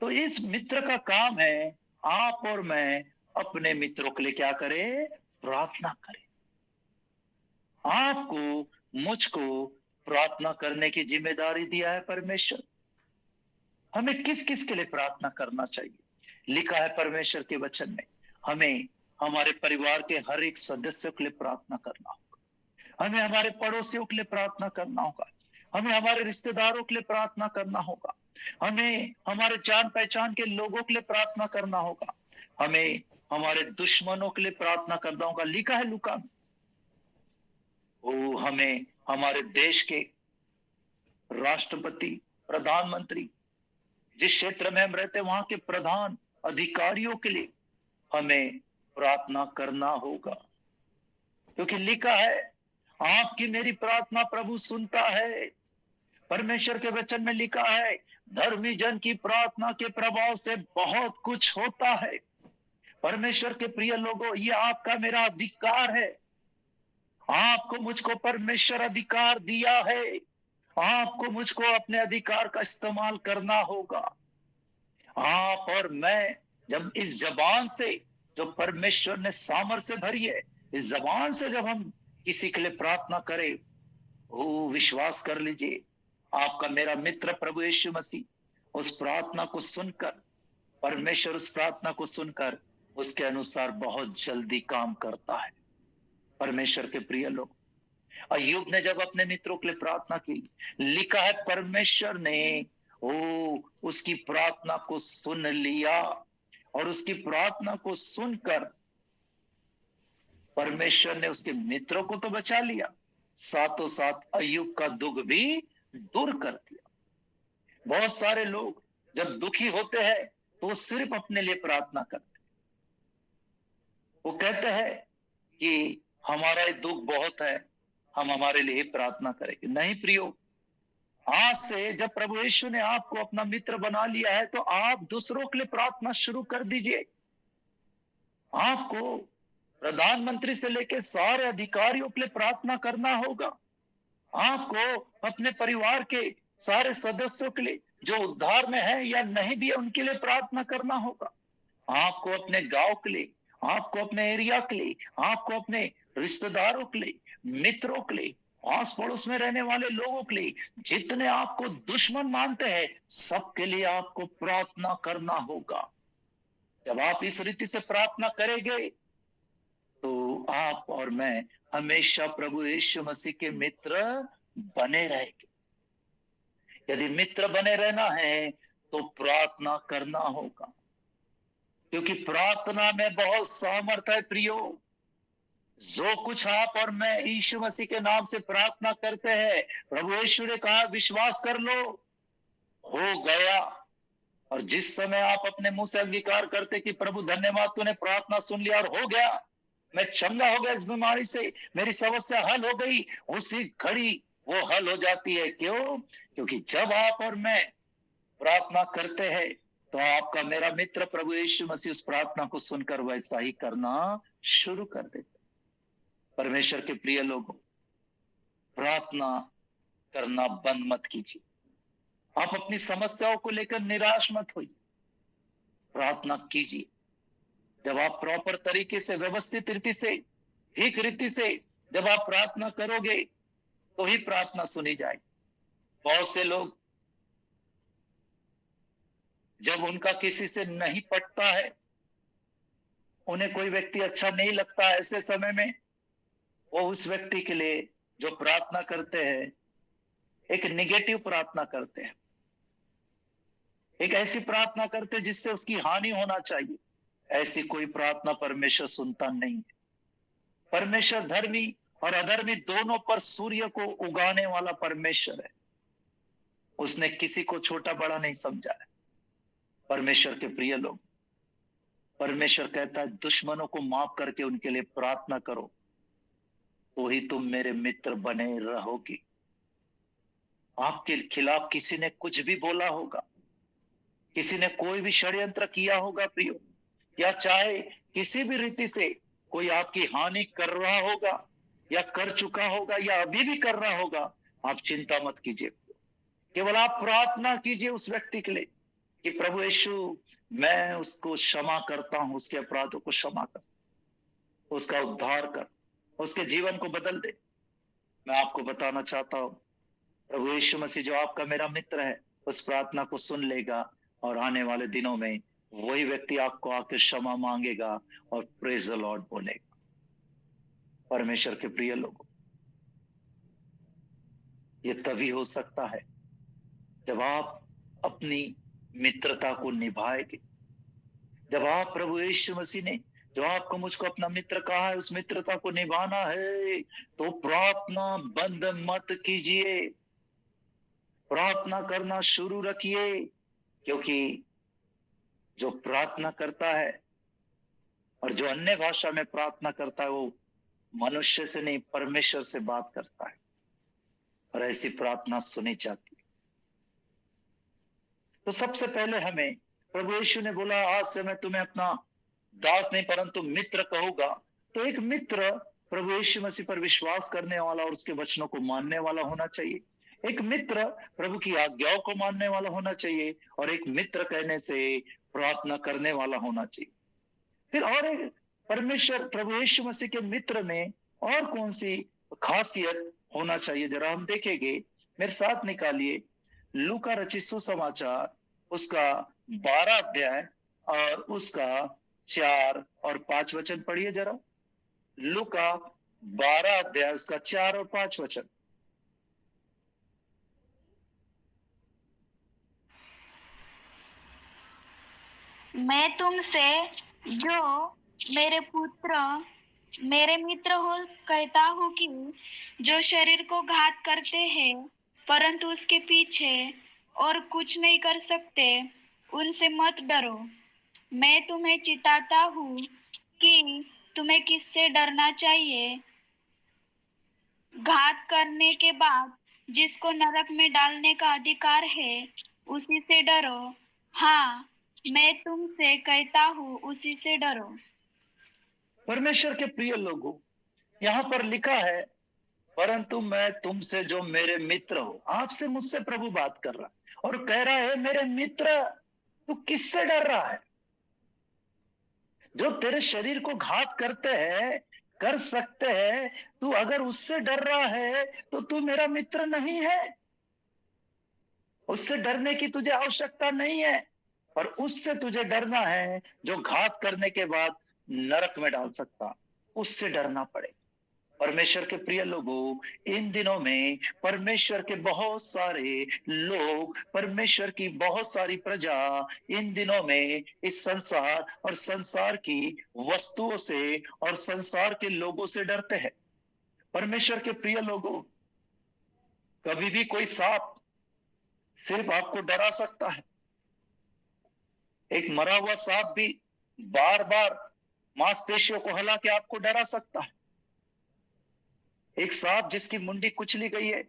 तो इस मित्र का काम है आप और मैं अपने मित्रों के लिए क्या करें, प्रार्थना करें। आपको मुझको प्रार्थना करने की जिम्मेदारी दिया है परमेश्वर। हमें किस किस के लिए प्रार्थना करना चाहिए, लिखा है परमेश्वर के वचन में। हमें हमारे परिवार के हर एक सदस्य के लिए प्रार्थना करना होगा, हमें हमारे पड़ोसियों के लिए प्रार्थना करना होगा, हमें हमारे रिश्तेदारों के लिए प्रार्थना करना होगा, हमें हमारे जान पहचान के लोगों के लिए प्रार्थना करना होगा, हमें हमारे दुश्मनों के लिए प्रार्थना करना होगा। लिखा है लूका में, हमें हमारे देश के राष्ट्रपति, प्रधानमंत्री, जिस क्षेत्र में हम रहते हैं वहां के प्रधान अधिकारियों के लिए हमें प्रार्थना करना होगा, क्योंकि लिखा है आपकी मेरी प्रार्थना प्रभु सुनता है। परमेश्वर के वचन में लिखा है धर्मी जन की प्रार्थना के प्रभाव से बहुत कुछ होता है। परमेश्वर के प्रिय लोगों, ये आपका मेरा अधिकार है। आपको मुझको परमेश्वर अधिकार दिया है, आपको मुझको अपने अधिकार का इस्तेमाल करना होगा। आप और मैं जब इस जबान से जो परमेश्वर ने सामर्थ्य भरी है, इस जबान से जब हम किसी के लिए प्रार्थना करें, विश्वास कर लीजिए आपका मेरा मित्र प्रभु यीशु मसीह उस प्रार्थना को सुनकर, परमेश्वर उस प्रार्थना को सुनकर उसके अनुसार बहुत जल्दी काम करता है। परमेश्वर के प्रिय लोग, अय्यूब ने जब अपने मित्रों के लिए प्रार्थना की, लिखा है परमेश्वर ने उसकी प्रार्थना को सुन लिया, और उसकी प्रार्थना को सुनकर परमेश्वर ने उसके मित्रों को तो बचा लिया, साथों साथ अय्यूब का दुख भी दूर कर दिया। बहुत सारे लोग जब दुखी होते हैं तो वो सिर्फ अपने लिए प्रार्थना करते हैं। वो कहते हैं कि हमारा ये दुख बहुत है, हम हमारे लिए प्रार्थना करेंगे। नहीं प्रियो, आज से जब प्रभु यीशु ने आपको अपना मित्र बना लिया है तो आप दूसरों के लिए प्रार्थना शुरू कर दीजिए। आपको प्रधानमंत्री से लेकर सारे अधिकारियों के लिए प्रार्थना करना होगा। आपको अपने परिवार के सारे सदस्यों के लिए जो उद्धार में है या नहीं भी है उनके लिए प्रार्थना करना होगा। आपको अपने गांव के लिए, आपको अपने एरिया के लिए, आपको अपने रिश्तेदारों के लिए, मित्रों के लिए आस पड़ोस में रहने वाले लोगों के लिए, जितने आपको दुश्मन मानते हैं, सबके लिए आपको प्रार्थना करना होगा। जब आप इस रीति से प्रार्थना करेंगे तो आप और मैं हमेशा प्रभु यीशु मसीह के मित्र बने रहेंगे। यदि मित्र बने रहना है तो प्रार्थना करना होगा, क्योंकि प्रार्थना में बहुत सामर्थ है प्रियो। जो कुछ आप और मैं यीशु मसीह के नाम से प्रार्थना करते हैं, प्रभु यीशु ने कहा विश्वास कर लो, हो गया। और जिस समय आप अपने मुंह से अंगीकार करते कि प्रभु धन्यवाद, तूने प्रार्थना सुन लिया और हो गया, मैं चंगा हो गया इस बीमारी से, मेरी समस्या हल हो गई, उसी घड़ी वो हल हो जाती है। क्यों? क्योंकि जब आप और मैं प्रार्थना करते हैं तो आपका मेरा मित्र प्रभु यीशु मसीह उस प्रार्थना को सुनकर वैसा ही करना शुरू कर देता। परमेश्वर के प्रिय लोगों, प्रार्थना करना बंद मत कीजिए। आप अपनी समस्याओं को लेकर निराश मत होइए, प्रार्थना कीजिए। जब आप प्रॉपर तरीके से, व्यवस्थित रीति से, ठीक रीति से जब आप प्रार्थना करोगे तो ही प्रार्थना सुनी जाएगी। बहुत से लोग जब उनका किसी से नहीं पटता है, उन्हें कोई व्यक्ति अच्छा नहीं लगता, ऐसे समय में वो उस व्यक्ति के लिए जो प्रार्थना करते हैं, एक निगेटिव प्रार्थना करते हैं, एक ऐसी प्रार्थना करते हैं जिससे उसकी हानि होना चाहिए। ऐसी कोई प्रार्थना परमेश्वर सुनता नहीं है। परमेश्वर धर्मी और अधर्मी दोनों पर सूर्य को उगाने वाला परमेश्वर है। उसने किसी को छोटा बड़ा नहीं समझा है। परमेश्वर के प्रिय लोग, परमेश्वर कहता है दुश्मनों को माफ करके उनके लिए प्रार्थना करो, तो ही तुम मेरे मित्र बने रहोगे। आपके खिलाफ किसी ने कुछ भी बोला होगा, किसी ने कोई भी षड्यंत्र किया होगा प्रियो, या चाहे किसी भी रीति से कोई आपकी हानि कर रहा होगा या कर चुका होगा या अभी भी कर रहा होगा, आप चिंता मत कीजिए। केवल आप प्रार्थना कीजिए उस व्यक्ति के लिए कि प्रभु यीशु, मैं उसको क्षमा करता हूं, उसके अपराधों को क्षमा कर, उसका उद्धार कर, उसके जीवन को बदल दे। मैं आपको बताना चाहता हूं, प्रभु यीशु मसीह जो आपका मेरा मित्र है, उस प्रार्थना को सुन लेगा और आने वाले दिनों में वही व्यक्ति आपको आकर क्षमा मांगेगा और प्रेज द लॉर्ड बोलेगा। परमेश्वर के प्रिय लोगों, ये तभी हो सकता है जब आप अपनी मित्रता को निभाएंगे। जब आप प्रभु यीशु मसीह ने जो आपको मुझको अपना मित्र कहा है, उस मित्रता को निभाना है तो प्रार्थना बंद मत कीजिए, प्रार्थना करना शुरू रखिए। क्योंकि जो प्रार्थना करता है और जो अन्य भाषा में प्रार्थना करता है, वो मनुष्य से नहीं परमेश्वर से बात करता है, और ऐसी प्रार्थना सुनी जाती है। तो सबसे पहले हमें, प्रभु यीशु ने बोला आज से मैं तुम्हें अपना दास नहीं परंतु मित्र कहूंगा। तो एक मित्र प्रभु यीशु मसीह पर विश्वास करने वाला और उसके वचनों को मानने वाला होना चाहिए। एक मित्र प्रभु की आज्ञाओं को मानने वाला होना चाहिए, और एक मित्र कहने से प्रार्थना करने वाला होना चाहिए। फिर और एक परमेश्वर प्रभु यीशु मसीह के मित्र में और कौन सी खासियत होना चाहिए, जरा हम देखेंगे। मेरे साथ निकालिए लूका रचित सुसमाचार उसका 12 अध्याय और उसका 4 और 5 वचन पढ़िए जरा। लूका 12 अध्याय उसका 4 और 5 वचन। मैं तुमसे जो मेरे मित्र हो कहता हूँ कि जो शरीर को घात करते हैं परंतु उसके पीछे और कुछ नहीं कर सकते, उनसे मत डरो। मैं तुम्हें चिताता हूँ कि तुम्हें किससे डरना चाहिए। घात करने के बाद जिसको नरक में डालने का अधिकार है, उसी से डरो। हाँ, मैं तुमसे कहता हूँ, उसी से डरो। परमेश्वर के प्रिय लोगों, यहाँ पर लिखा है परंतु मैं तुमसे जो मेरे मित्र हो, आपसे मुझसे प्रभु बात कर रहा है और कह रहा है मेरे मित्र, तू किससे डर रहा है? जो तेरे शरीर को घात करते हैं, कर सकते हैं, तू अगर उससे डर रहा है तो तू मेरा मित्र नहीं है। उससे डरने की तुझे आवश्यकता नहीं है, पर उससे तुझे डरना है जो घात करने के बाद नरक में डाल सकता, उससे डरना पड़े। परमेश्वर के प्रिय लोगों, इन दिनों में परमेश्वर के बहुत सारे लोग, परमेश्वर की बहुत सारी प्रजा इन दिनों में इस संसार और संसार की वस्तुओं से और संसार के लोगों से डरते हैं। परमेश्वर के प्रिय लोगों, कभी भी कोई सांप सिर्फ आपको डरा सकता है। एक मरा हुआ सांप भी बार बार मांसपेशियों को हिला के आपको डरा सकता है। एक सांप जिसकी मुंडी कुचली गई है,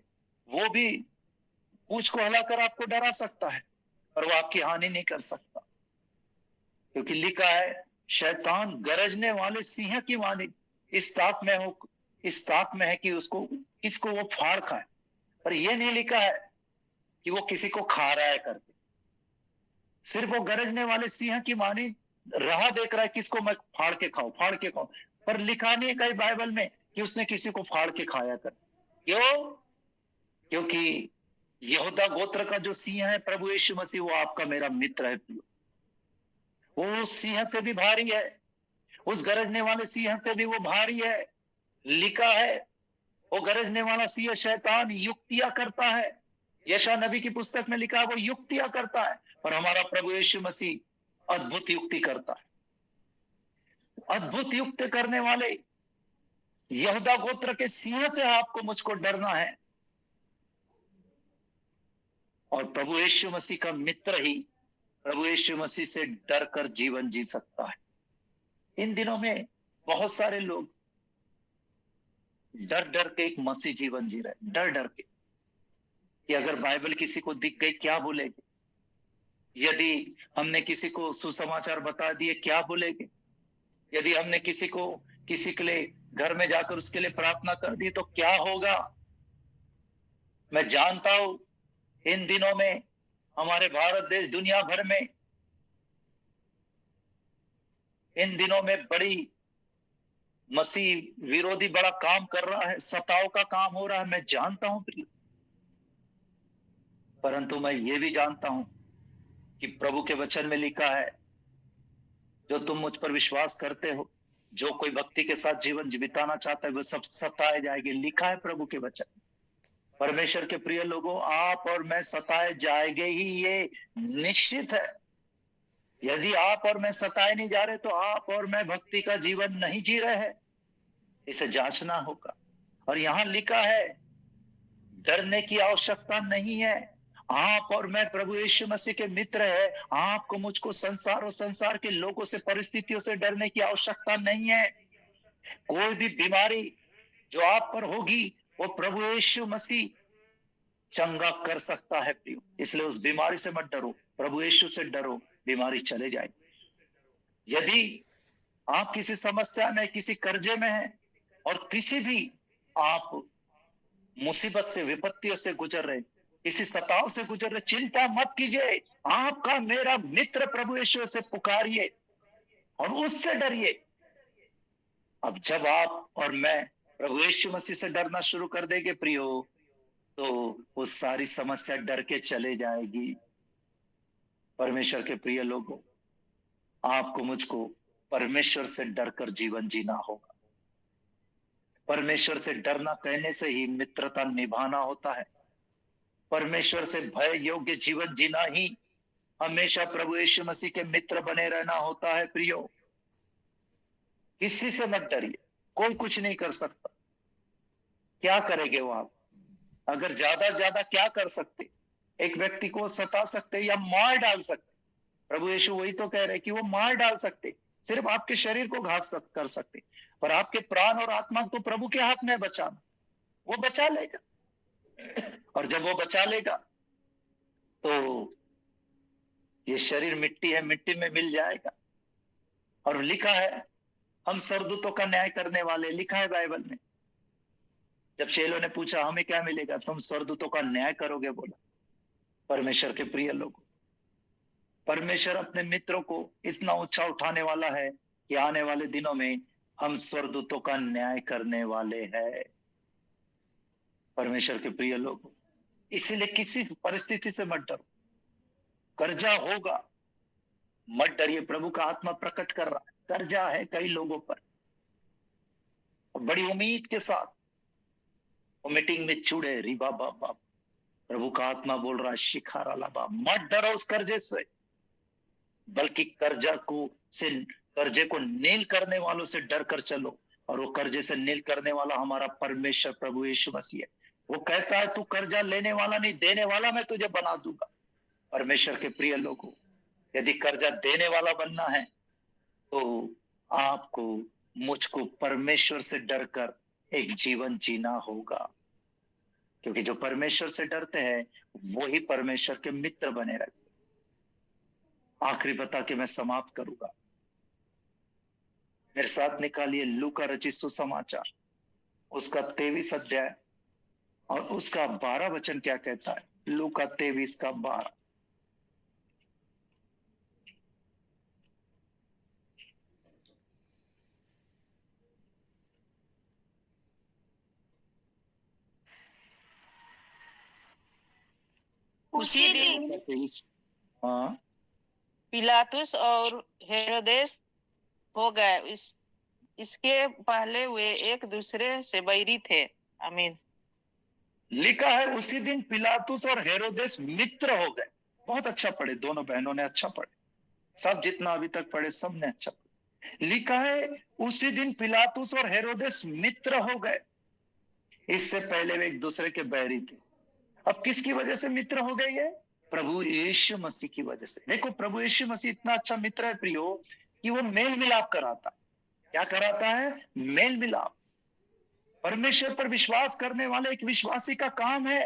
वो भी पूंछ को हिलाकर आपको डरा सकता है, पर वो आपकी हानि नहीं कर सकता, क्योंकि लिखा है शैतान गरजने वाले सिंह की वाणी इस ताक में है कि उसको किसको वो फाड़ खाए। पर यह नहीं लिखा है कि वो किसी को खा रहा है करके। सिर्फ वो गरजने वाले सिंह की वाणी राह देख रहा है किसको मैं फाड़ के खाऊं, पर लिखा नहीं कहीं बाइबल में कि उसने किसी को फाड़ के खाया कर। क्यों? क्योंकि यहूदा गोत्र का जो सिंह है प्रभु यीशु मसीह, वो आपका मेरा मित्र है। वो उस सिंह से भी भारी है, उस गरजने वाले सिंह से भी वो भारी है। लिखा है वो गरजने वाला सिंह शैतान युक्तियां करता है। यशा नबी की पुस्तक में लिखा है वो युक्तियां करता है, पर हमारा प्रभु यीशु मसीह अद्भुत युक्ति करता है। अद्भुत युक्ति करने वाले यहूदा गोत्र के सिंह से आपको मुझको डरना है, और प्रभु यीशु मसीह का मित्र ही प्रभु यीशु मसीह से डर कर जीवन जी सकता है। इन दिनों में बहुत सारे लोग डर डर के एक मसीह जीवन जी रहे, डर डर के कि अगर बाइबल किसी को दिख गई क्या बोलेगे, यदि हमने किसी को सुसमाचार बता दिए क्या बोलेगे, यदि हमने किसी के लिए घर में जाकर उसके लिए प्रार्थना कर दी तो क्या होगा। मैं जानता हूं इन दिनों में हमारे भारत देश, दुनिया भर में इन दिनों में बड़ी मसीह विरोधी बड़ा काम कर रहा है, सताव का काम हो रहा है, मैं जानता हूं। परंतु मैं ये भी जानता हूं कि प्रभु के वचन में लिखा है, जो तुम मुझ पर विश्वास करते हो, जो कोई भक्ति के साथ जीवन बिताना चाहता है, वो सब सताए जाएंगे। लिखा है प्रभु के वचन। परमेश्वर के प्रिय लोगों, आप और मैं सताए जाएंगे ही, ये निश्चित है। यदि आप और मैं सताए नहीं जा रहे तो आप और मैं भक्ति का जीवन नहीं जी रहे हैं, इसे जांचना होगा। और यहां लिखा है डरने की आवश्यकता नहीं है। आप और मैं प्रभु यीशु मसीह के मित्र है। आपको मुझको संसार और संसार के लोगों से, परिस्थितियों से डरने की आवश्यकता नहीं है। कोई भी बीमारी जो आप पर होगी वो प्रभु यीशु मसीह चंगा कर सकता है प्रियो। इसलिए उस बीमारी से मत डरो, प्रभु यीशु से डरो, बीमारी चले जाएगी। यदि आप किसी समस्या में, किसी कर्जे में हैं और किसी भी आप मुसीबत से, विपत्तियों से गुजर रहे, किसी सताव से गुजर रहे, चिंता मत कीजिए। आपका मेरा मित्र प्रभु यीशु से पुकारिए और उससे डरिए। अब जब आप और मैं प्रभु यीशु मसीह से डरना शुरू कर देंगे प्रियो, तो वो सारी समस्या डर के चले जाएगी। परमेश्वर के प्रिय लोगों, आपको मुझको परमेश्वर से डरकर जीवन जीना होगा। परमेश्वर से डरना कहने से ही मित्रता निभाना होता है। परमेश्वर से भय योग्य जीवन जीना ही हमेशा प्रभु यीशु मसीह के मित्र बने रहना होता है प्रियो। किसी से मत डरिए, कोई कुछ नहीं कर सकता। क्या करेंगे वो आप? अगर ज्यादा क्या कर सकते? एक व्यक्ति को सता सकते या मार डाल सकते। प्रभु यीशु वही तो कह रहे कि वो मार डाल सकते, सिर्फ आपके शरीर को घात कर सकते, पर आपके प्राण और आत्मा तो प्रभु के हाथ में बचाना। वो बचा लेगा, और जब वो बचा लेगा तो ये शरीर मिट्टी है, मिट्टी में मिल जाएगा। और लिखा है हम स्वर्गदूतों का न्याय करने वाले, लिखा है बाइबल में। जब चेलों ने पूछा हमें क्या मिलेगा, तुम स्वर्गदूतों का न्याय करोगे, बोला। परमेश्वर के प्रिय लोगों, परमेश्वर अपने मित्रों को इतना ऊंचा उठाने वाला है कि आने वाले दिनों में हम स्वर्गदूतों का न्याय करने वाले हैं। परमेश्वर के प्रिय लोग, इसीलिए किसी परिस्थिति से मत डरो। कर्जा होगा, मत डरिए। प्रभु का आत्मा प्रकट कर रहा है, कर्जा है कई लोगों पर। और बड़ी उम्मीद के साथ वो मीटिंग में जुड़े। रिबा बाबा, प्रभु का आत्मा बोल रहा है, शिखारा लाबा, मत डरो उस कर्जे से, बल्कि कर्जे को नील करने वालों से डर कर चलो। और वो कर्जे से नील करने वाला हमारा परमेश्वर प्रभु यीशु मसीह है। वो कहता है, तू कर्जा लेने वाला नहीं, देने वाला मैं तुझे बना दूंगा। परमेश्वर के प्रिय लोगों, यदि कर्जा देने वाला बनना है तो आपको, मुझको परमेश्वर से डरकर एक जीवन जीना होगा। क्योंकि जो परमेश्वर से डरते हैं वो ही परमेश्वर के मित्र बने रहते। आखिरी बता के मैं समाप्त करूंगा। मेरे साथ निकालिए लूका रचित सुसमाचार, उसका 23 अध्याय और उसका 12 वचन क्या कहता है। लूका 23 का 12। उसी दिन 23। हाँ, पिलातुस और हेरोदेस हो गए। इसके पहले वे एक दूसरे से बैरी थे। आमीन। लिखा है उसी दिन पिलातुस और हेरोदेस मित्र हो गए। बहुत अच्छा पढ़े, दोनों बहनों ने अच्छा पढ़े, सब जितना अभी तक पढ़े सब ने अच्छा पढ़े। लिखा है उसी दिन पिलातुस और हेरोदेस मित्र हो गए। इससे पहले वे एक दूसरे के बैरी थे। अब किसकी वजह से मित्र हो गए? ये प्रभु यीशु मसीह की वजह से। देखो, प्रभु यीशु मसीह इतना अच्छा मित्र है प्रियो, कि वो मेल मिलाप कराता है। क्या कराता है? मेल मिलाप। परमेश्वर पर विश्वास करने वाले एक विश्वासी का काम है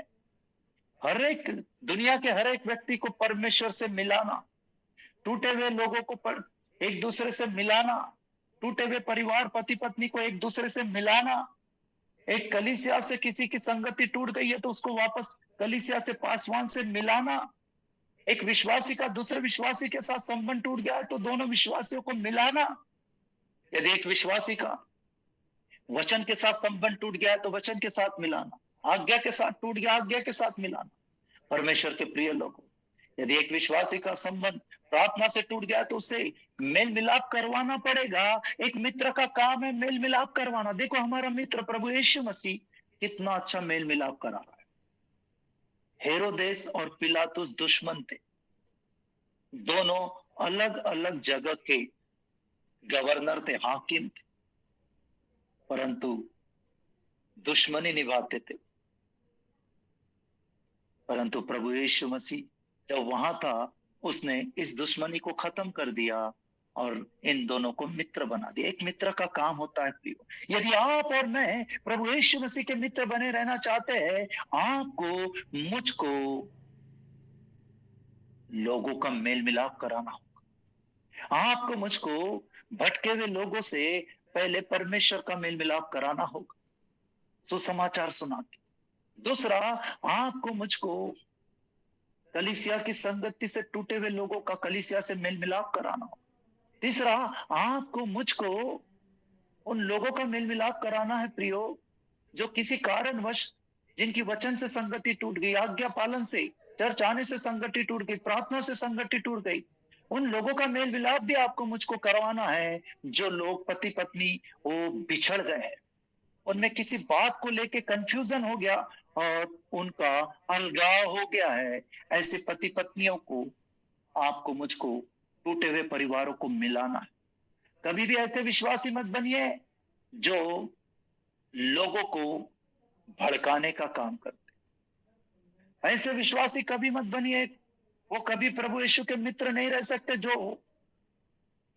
हर एक, दुनिया के हर एक व्यक्ति को परमेश्वर से मिलाना, टूटे हुए लोगों को एक दूसरे से मिलाना, टूटे हुए परिवार पति पत्नी को एक दूसरे से मिलाना। एक कलीसिया से किसी की संगति टूट गई है तो उसको वापस कलीसिया से, पासवान से मिलाना। एक विश्वासी का दूसरे विश्वासी के साथ संबंध टूट गया है तो दोनों विश्वासियों को मिलाना। यदि एक विश्वासी का वचन के साथ संबंध टूट गया है तो वचन के साथ मिलाना, आज्ञा के साथ टूट गया, आज्ञा के साथ मिलाना। परमेश्वर के प्रिय लोगों, यदि एक विश्वासी का संबंध प्रार्थना से टूट गया तो उसे मेल मिलाप करवाना पड़ेगा। एक मित्र का काम है मेल मिलाप करवाना। देखो, हमारा मित्र प्रभु यीशु मसीह कितना अच्छा मेल मिलाप करा रहा है। हेरोदेस और पिलातुस दुश्मन थे, दोनों अलग अलग जगह के गवर्नर थे, हाकिम थे, परंतु दुश्मनी निभाते थे। परंतु प्रभु यीशु मसीह जब वहां था, उसने इस दुश्मनी को खत्म कर दिया और इन दोनों को मित्र बना दिया। एक मित्र का काम होता है प्रियो। यदि आप और मैं प्रभु यीशु मसीह के मित्र बने रहना चाहते हैं, आपको मुझको लोगों का मेल मिलाप कराना होगा। आपको मुझको भटके हुए लोगों से पहले परमेश्वर का मेल मिलाप कराना होगा, सुसमाचार सुना के। दूसरा, आपको मुझको कलीसिया की संगति से टूटे हुए लोगों का कलीसिया से मेल मिलाप कराना हो। तीसरा, आपको मुझको उन लोगों का मेल मिलाप कराना है प्रियो, जो किसी कारणवश, जिनकी वचन से संगति टूट गई, आज्ञा पालन से, चर्च आने से संगति टूट गई, प्रार्थना से संगति टूट गई, उन लोगों का मेल मिलाप भी आपको मुझको करवाना है। जो लोग पति पत्नी वो बिछड़ गए हैं, उनमें किसी बात को लेके कंफ्यूजन हो गया और उनका अलगाव हो गया है, ऐसे पति पत्नियों को आपको मुझको टूटे हुए परिवारों को मिलाना है। कभी भी ऐसे विश्वासी मत बनिए जो लोगों को भड़काने का काम करते। ऐसे विश्वासी कभी मत बनिए, वो कभी प्रभु यीशु के मित्र नहीं रह सकते, जो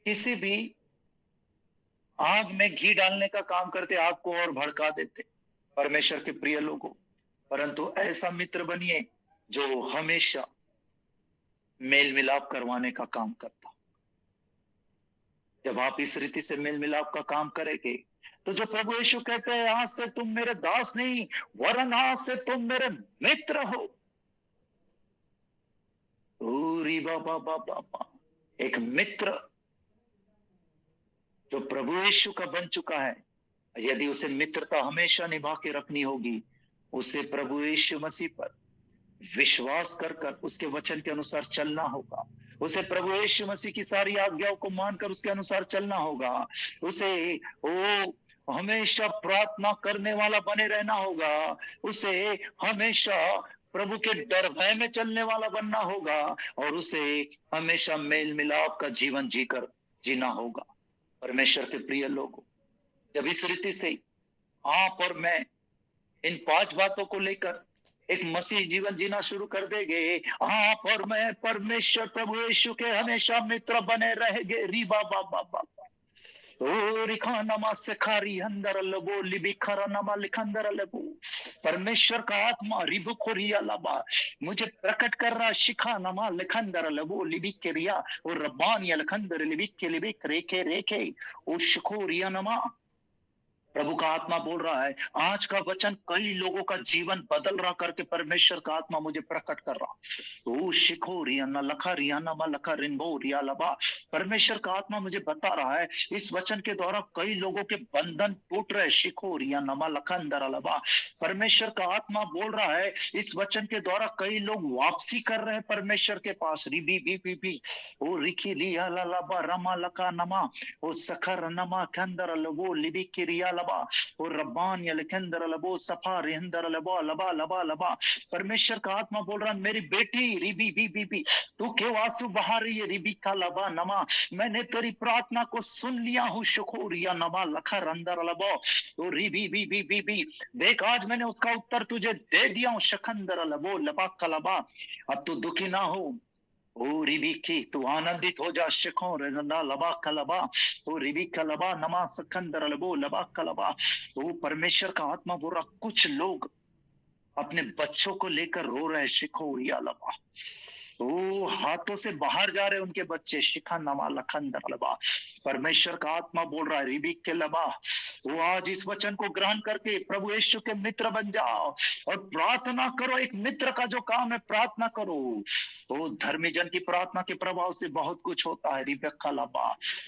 किसी भी आग में घी डालने का काम करते, आग को और भड़का देते। परमेश्वर के प्रिय लोगों, परंतु ऐसा मित्र बनिए जो हमेशा मेल मिलाप करवाने का काम करता। जब आप इस रीति से मेल मिलाप का काम करेंगे तो जो प्रभु यीशु कहते हैं, आज से तुम मेरे दास नहीं वरन आज से तुम मेरे मित्र हो। बाबा बाबा, एक मित्र जो प्रभु यीशु का बन चुका है, यदि उसे मित्रता हमेशा निभा के रखनी होगी, उसे प्रभु यीशु मसीह पर विश्वास कर कर उसके वचन के अनुसार चलना होगा। उसे प्रभु यीशु मसीह की सारी आज्ञाओं को मानकर उसके अनुसार चलना होगा। उसे वो हमेशा प्रार्थना करने वाला बने रहना होगा। उसे हमेशा प्रभु के डर भय में चलने वाला बनना होगा और उसे हमेशा मेल मिलाप का जीवन जीना होगा। परमेश्वर के प्रिय लोगों, जब इस रीति से आप और मैं इन 5 बातों को लेकर एक मसीह जीवन जीना शुरू कर देंगे, आप और मैं परमेश्वर प्रभु यीशु के हमेशा मित्र बने रहेंगे। रीबा बाबा बाबा ओ रिखानमा सखारी अंदर लबो लिबिखरा नमा लिखंदर लबो। परमेश्वर का आत्मा रिबुखोरिया लबा मुझे प्रकट कर रहा। शिखा नमा लिखंदर लबो लिबिकेरिया और रब्बानिया लिखंदर लिबिके लिबिक रेखे रेखे ओ शिखोरिया नमा। प्रभु का आत्मा बोल रहा है, आज का वचन कई लोगों का जीवन बदल रहा करके परमेश्वर का आत्मा मुझे प्रकट कर रहा। ओ शिखो रियाना लखा रियाना मा लखा रिनबो रिया लबा। परमेश्वर का आत्मा मुझे बता रहा है, इस वचन के द्वारा कई लोगों के बंधन टूट रहे। शिखो रियाना मा लखा अंदर लबा। परमेश्वर का आत्मा बोल रहा है, इस वचन के द्वारा कई लोग वापसी कर रहे हैं परमेश्वर के पास। रिबी बी बी बी ओ रिखी लिया लबा रमा लका नमा ओ सखर नमा कंदर लबो लिबी किरिया और रब्बान या लिखंदर लबो सफा रिहंदर लबो लबा लबा लबा। परमेश्वर का आत्मा बोल रहा है, मेरी बेटी रिबी बी बी बी तू क्यों आंसू बहा रही है? रिबी का लबा नमा, मैंने तेरी प्रार्थना को सुन लिया हूँ। शुक्रिया नमा लखा रंदर लबो तो रिबी बी बी बी बी देख, आज मैंने उसका उत्तर तुझे दे दिया हूँ। शखंदर लबो लबा कलबा, अब तू दुखी ना हो। ओ रिबिकी तू आनंदित हो जा। शिखो रना लबा कलबा ओ रिबिका लबा नमा सकंदर लबो लबा कलबा। ओ परमेश्वर का आत्मा बोल रहा, कुछ लोग अपने बच्चों को लेकर रो रहे। शिखो रिया लबा, ओ हाथों से बाहर जा रहे उनके बच्चे। शिखा नमा लखंदर लबा। परमेश्वर का आत्मा बोल रहा है, रिबिक के लबा वो आज इस वचन को ग्रहण करके प्रभु यीशु के मित्र बन जाओ और प्रार्थना करो। एक मित्र का जो काम है, प्रार्थना करो। तो धर्मी जन की प्रार्थना के प्रभाव से बहुत कुछ होता है। रिबेक्का लबा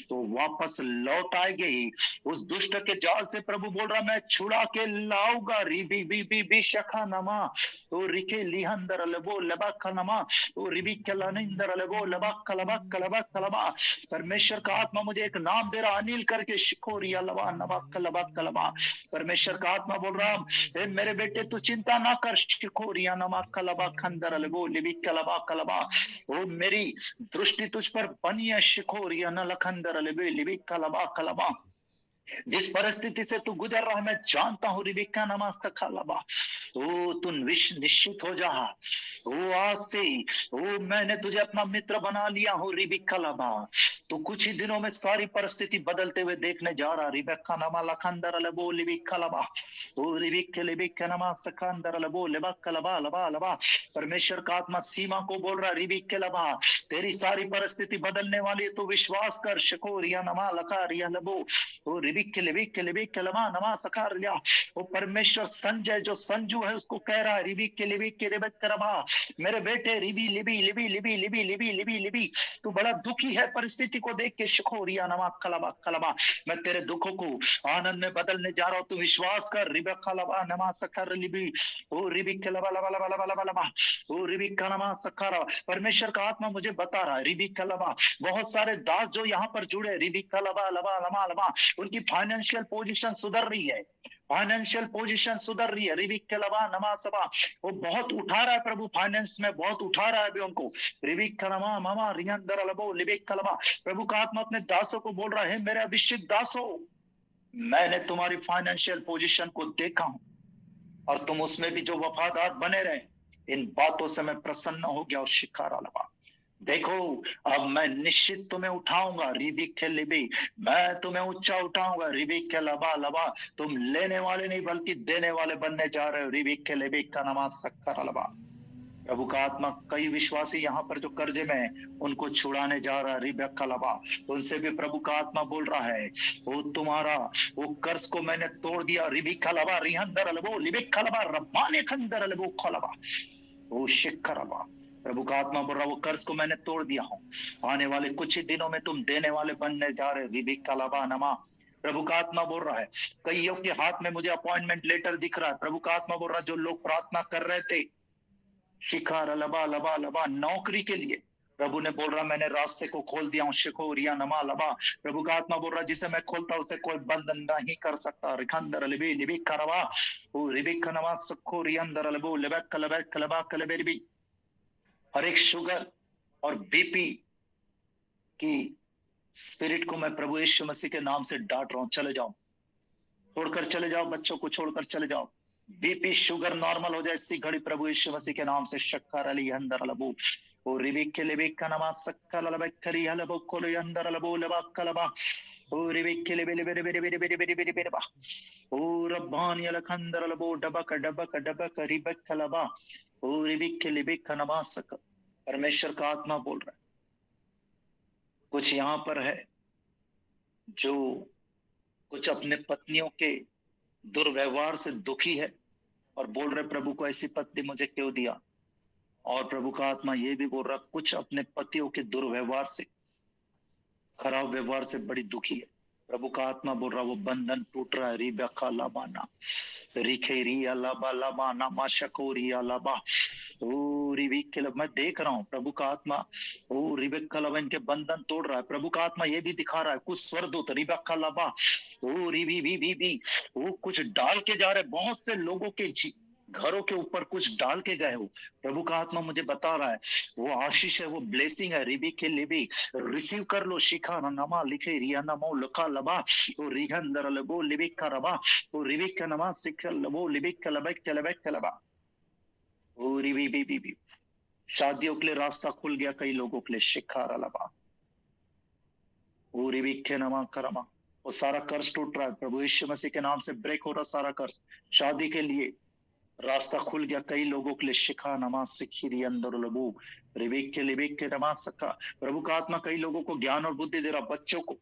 तो वापस लौट आएगी उस दुष्ट के जाल से। प्रभु बोल रहा, मैं छुड़ा के लाऊंगा। रिबी बी बी बी शखा नमा तो रिके लिहंदर लबो लबा कनमा तो रिबी कलनिंदर लबो लबा कलबा कलबा कलबा। परमेश्वर का आत्मा मुझे एक नाम दे रहा, अनिल करके। शिकोरिया लबा नबा कलबा कलबा। परमेश्वर का आत्मा बोल रहा, हे मेरे बेटे तू चिंता ना कर। शिकोरिया नमा कलबा खंदर लबो लिबी कलबा कलबा। ओ मेरी दृष्टि तुझ पर बनी है। शिकोरिया न लखंदर लबे लिबी कलबा कलबा। जिस परिस्थिति से तू गुजर रहा है मैं जानता हूँ। रिबिका नमा सखालबा ओ तू निश्चित हो जा। ओ आज से ओ मैंने तुझे अपना मित्र बना लिया हूँ। रिबिका लबा तो कुछ ही दिनों में सारी परिस्थिति बदलते हुए देखने जा रहा। रिबिका नमा लखंदर लबो लिबिका लबा ओ रिबिक लिबिका नमा सखांदर लबो लिबका लबा लबा लबा। परमेश्वर का आत्मा सीमा को बोल रहा, रिबिक लबा तेरी सारी परिस्थिति बदलने वाली है, तू विश्वास कर। शकोरिया नमा लखा रिया लबो ओ नमा सकार लिया। वो परमेश्वर संजय जो संजू है उसको कह रहा है, रिबी के लिबी के रिबक करबा मेरे बेटे। रिबी लिबी लिबी लिबी लिबी लिबी लिबी लिबी तू बड़ा दुखी है परिस्थिति को देख के। शिखोरिया नमा कलबा कलबा मैं तेरे दुखों को आनंद में बदलने जा रहा हूँ, तू विश्वास कर। रिबक कलबा नमा सकर लिबी ओ रिबी के लबा लबा लबा लबा लबा लबा ओ रिबी का नमा सकर। परमेश्वर का आत्मा मुझे बता रहा है, रिबी कलबा बहुत सारे दास जो यहाँ पर जुड़े, रिबी कलबा लबा लबा लबा उनकी फाइनेंशियल पोजीशन सुधर रही है। फाइनेंशियल पोजीशन सुधर रही है। रिबिक के लबा नमा सभा वो बहुत उठा रहा है। प्रभु फाइनेंस में बहुत उठा रहा है अभी उनको। रिबिक कलमा मामा रियंदर लबो लिबिक कलबा। प्रभु का आत्मा अपने दासों को बोल रहा है, मेरे अभिषिक्त दासों, मैंने तुम्हारी फाइनेंशियल पोजीशन को देखा हूं और तुम उसमें भी जो वफादार बने रहे, इन बातों से मैं प्रसन्न हो गया। और शिकारा लबा देखो अब मैं निश्चित तुम्हें उठाऊंगा। रिबिक के लिबी मैं तुम्हें ऊंचा उठाऊंगा। रिबिक के लबा लबा तुम लेने वाले नहीं बल्कि देने वाले बनने जा रहे हो। रिबिक के लिबी का नमा सक्कर लबा। प्रभु का आत्मा कई विश्वासी यहाँ पर जो कर्जे में उनको छुड़ाने जा रहा है। रिबिक का लबा उनसे भी प्रभु का आत्मा बोल रहा है, वो तुम्हारा वो कर्ज को मैंने तोड़ दिया। रिबिक का लबा रिहंदर लबो लिबिक का लबा रब्बाने खंदर लबो खलबा ओ शिखर लबा। प्रभु का आत्मा बोल रहा वो कर्ज को मैंने तोड़ दिया हूँ। आने वाले कुछ ही दिनों में तुम देने वाले बनने जा रहे। रिबिक कलाबा नमा, प्रभु का आत्मा बोल रहा है कईयों के हाथ में मुझे अपॉइंटमेंट लेटर दिख रहा है। प्रभु का आत्मा बोल रहा है जो लोग प्रार्थना कर रहे थे शिखार लबा लबा लबा नौकरी के लिए, प्रभु ने बोल रहा मैंने रास्ते को खोल दिया हूँ। शिकोरिया नमा लबा, प्रभु का आत्मा बोल रहा जिसे मैं खोलता उसे कोई बंद नहीं कर सकता। रिखंदर लिबी लिबी करवा ओ रिबी कनवा सखोरियंदर लबो लेबक कलबक कलबा कलबेरबी। हर एक शुगर और बीपी की स्पिरिट को मैं प्रभु यीशु मसीह के नाम से डांट रहा हूं। चले जाओ, छोड़कर चले जाओ, बच्चों को छोड़कर चले जाओ। बीपी शुगर नॉर्मल हो जाए इसी घड़ी प्रभु यीशु मसीह के नाम से। शक्कर अली अंदर लबू ओ रिबिक लेबिक नमा सक्कल लबकरी हलबो कोलो अंदर लबो लबा कलबा ओ रिबिक लेबे लेबे लेबे लेबे लेबे लेबे लेबे लेबे बा ओ रब्बान यलखंदर लबो डबक डबक डबक रिबक कलबा ओ रिबिक लेबिक नमा सक। परमेश्वर का आत्मा बोल रहा है कुछ यहां पर है जो कुछ अपने पत्नियों के दुर्व्यवहार से दुखी है और बोल रहे प्रभु को ऐसी पत्नी मुझे क्यों दिया। और प्रभु का आत्मा ये भी बोल रहा कुछ अपने पतियों के दुर्व्यवहार से, खराब व्यवहार से बड़ी दुखी है। प्रभु का आत्मा बोल रहा वो बंधन टूट रहा है। रिबका लाबाना रिखेरिया लाबा लाबाना माशकोरिया लाबा ओ रिबिक, मैं देख रहा हूँ प्रभु का आत्मा ओ रिबिक लाबा इनके बंधन तोड़ रहा है। प्रभु का आत्मा ये भी दिखा रहा है कुछ स्वर्गदूत रिबका लाबा ओ रिबी बी बी बी वो कुछ डाल के जा रहे बहुत से लोगों के घरों के ऊपर कुछ डाल के गए हो। प्रभु का आत्मा मुझे बता रहा है वो आशीष है, वो ब्लेसिंग है। रिबी के लिबी रिसीव कर लो। शिखा नमा लिखे रिया नमो लका लबा ओ रिगंदर लबो लिबिक का रबा ओ रिबिक का नमा सिखल लबो लिबिक का लबक कलबक कलबा ओ रिबी बी बी बी। शादियों के लिए रास्ता खुल गया कई लोगों के लिए। शिखा लबा ओ रिबिक के नमा करमा, वो सारा कर्ज टूट रहा है प्रभु यीशु मसीह के नाम से। ब्रेक हो रहा सारा कर्ज। शादी के लिए रास्ता खुल गया कई लोगों के लिए। शिखा नमाज सिखी अंदर लबू रिबिक के लिबिक के नमाज सका। प्रभु का आत्मा कई लोगों को ज्ञान और बुद्धि दे रहा। बच्चों को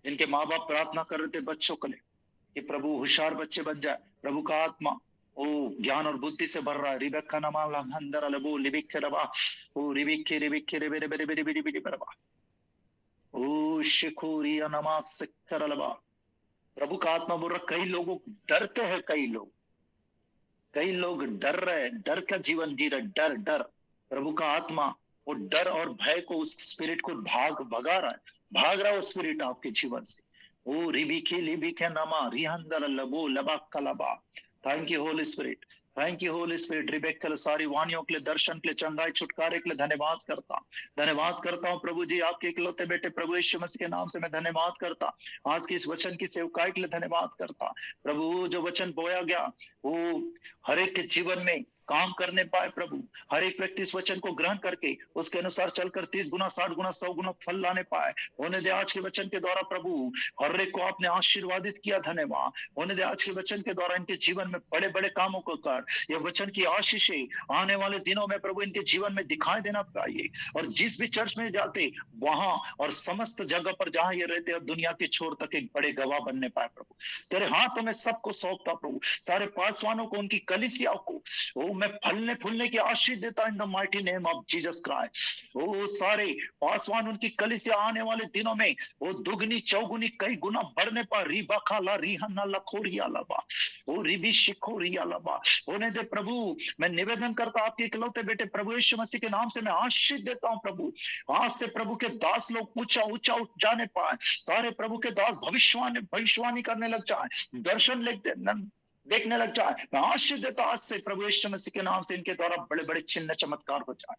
जिनके माँ बाप प्रार्थना कर रहे थे बच्चों के लिए कि प्रभु होशियार बच्चे बन जाए, प्रभु का आत्मा ओ ज्ञान और बुद्धि से भर रहा है। रिबिक का नमाज अंदर लबू लिबिक के रबा ओ रिबिक के रेबे रेबे रेबे रेबे रेबे रबा ओ शिखोरिया नमाज सिखर लबा। प्रभु का आत्मा बोल रहा कई लोग डरते हैं, कई लोग डर रहे, डर का जीवन जी रहे, डर डर। प्रभु का आत्मा वो डर और भय को, उस स्पिरिट को भगा रहा है, भाग रहा है वो स्पिरिट आपके जीवन से। ओ रिबी के नामा रिहंदर लबो लबा कलबा। Thank you Holy Spirit, thank you Holy Spirit. रिबेकल सारी वाणियों के लिए, दर्शन के लिए, चंगाई छुटकारे के लिए धन्यवाद करता हूँ प्रभु जी। आपके इकलौते बेटे प्रभु यीशु मसीह के नाम से मैं धन्यवाद करता। आज की इस वचन की सेवकाई के लिए धन्यवाद करता प्रभु। जो वचन बोया गया वो हर एक के जीवन में काम करने पाए प्रभु। हर एक व्यक्ति इस वचन को ग्रहण करके उसके अनुसार चलकर 30 गुना 60 गुना 100 गुना फल लाने पाए। होने दे आज के वचन के द्वारा प्रभु हर एक को आपने आशीर्वादित किया, धन्यवाद। होने दे आज के वचन के द्वारा इनके जीवन में बड़े बड़े कामों को कर। यह वचन की आशीषें आने वाले दिनों में प्रभु इनके जीवन में दिखाई देना चाहिए। और जिस भी चर्च में जाते वहां और समस्त जगह पर जहां ये रहते और दुनिया के छोर तक एक बड़े गवाह बनने पाए प्रभु। तेरे हाथों में सबको सौंपता प्रभु। सारे पासवानों को, उनकी कलीसियाओं को मैं फलने फूलने की आशीष देता in the mighty name of Jesus Christ. वो सारे पासवान, उनकी कलीसिया आने वाले दिनों में वो दुगनी चौगुनी कई गुना बढ़ने पर रीबा खाला रिहना लखोरिया लबा वो रिबी शिखोरिया लबा। होने दे प्रभु। मैं निवेदन करता आपके इकलौते बेटे प्रभु यीशु मसीह के नाम से मैं आशीष देता हूं प्रभु। आज से प्रभु के दास लोग ऊंचा ऊंचा उठ जाने पाए। सारे प्रभु के दास भविष्यवाणी करने लग जाए, दर्शन देखने लग जाए। मैं आशीष देता आज से प्रभु यीशु मसीह के नाम से इनके द्वारा बड़े बड़े चिन्ह चमत्कार हो जाए।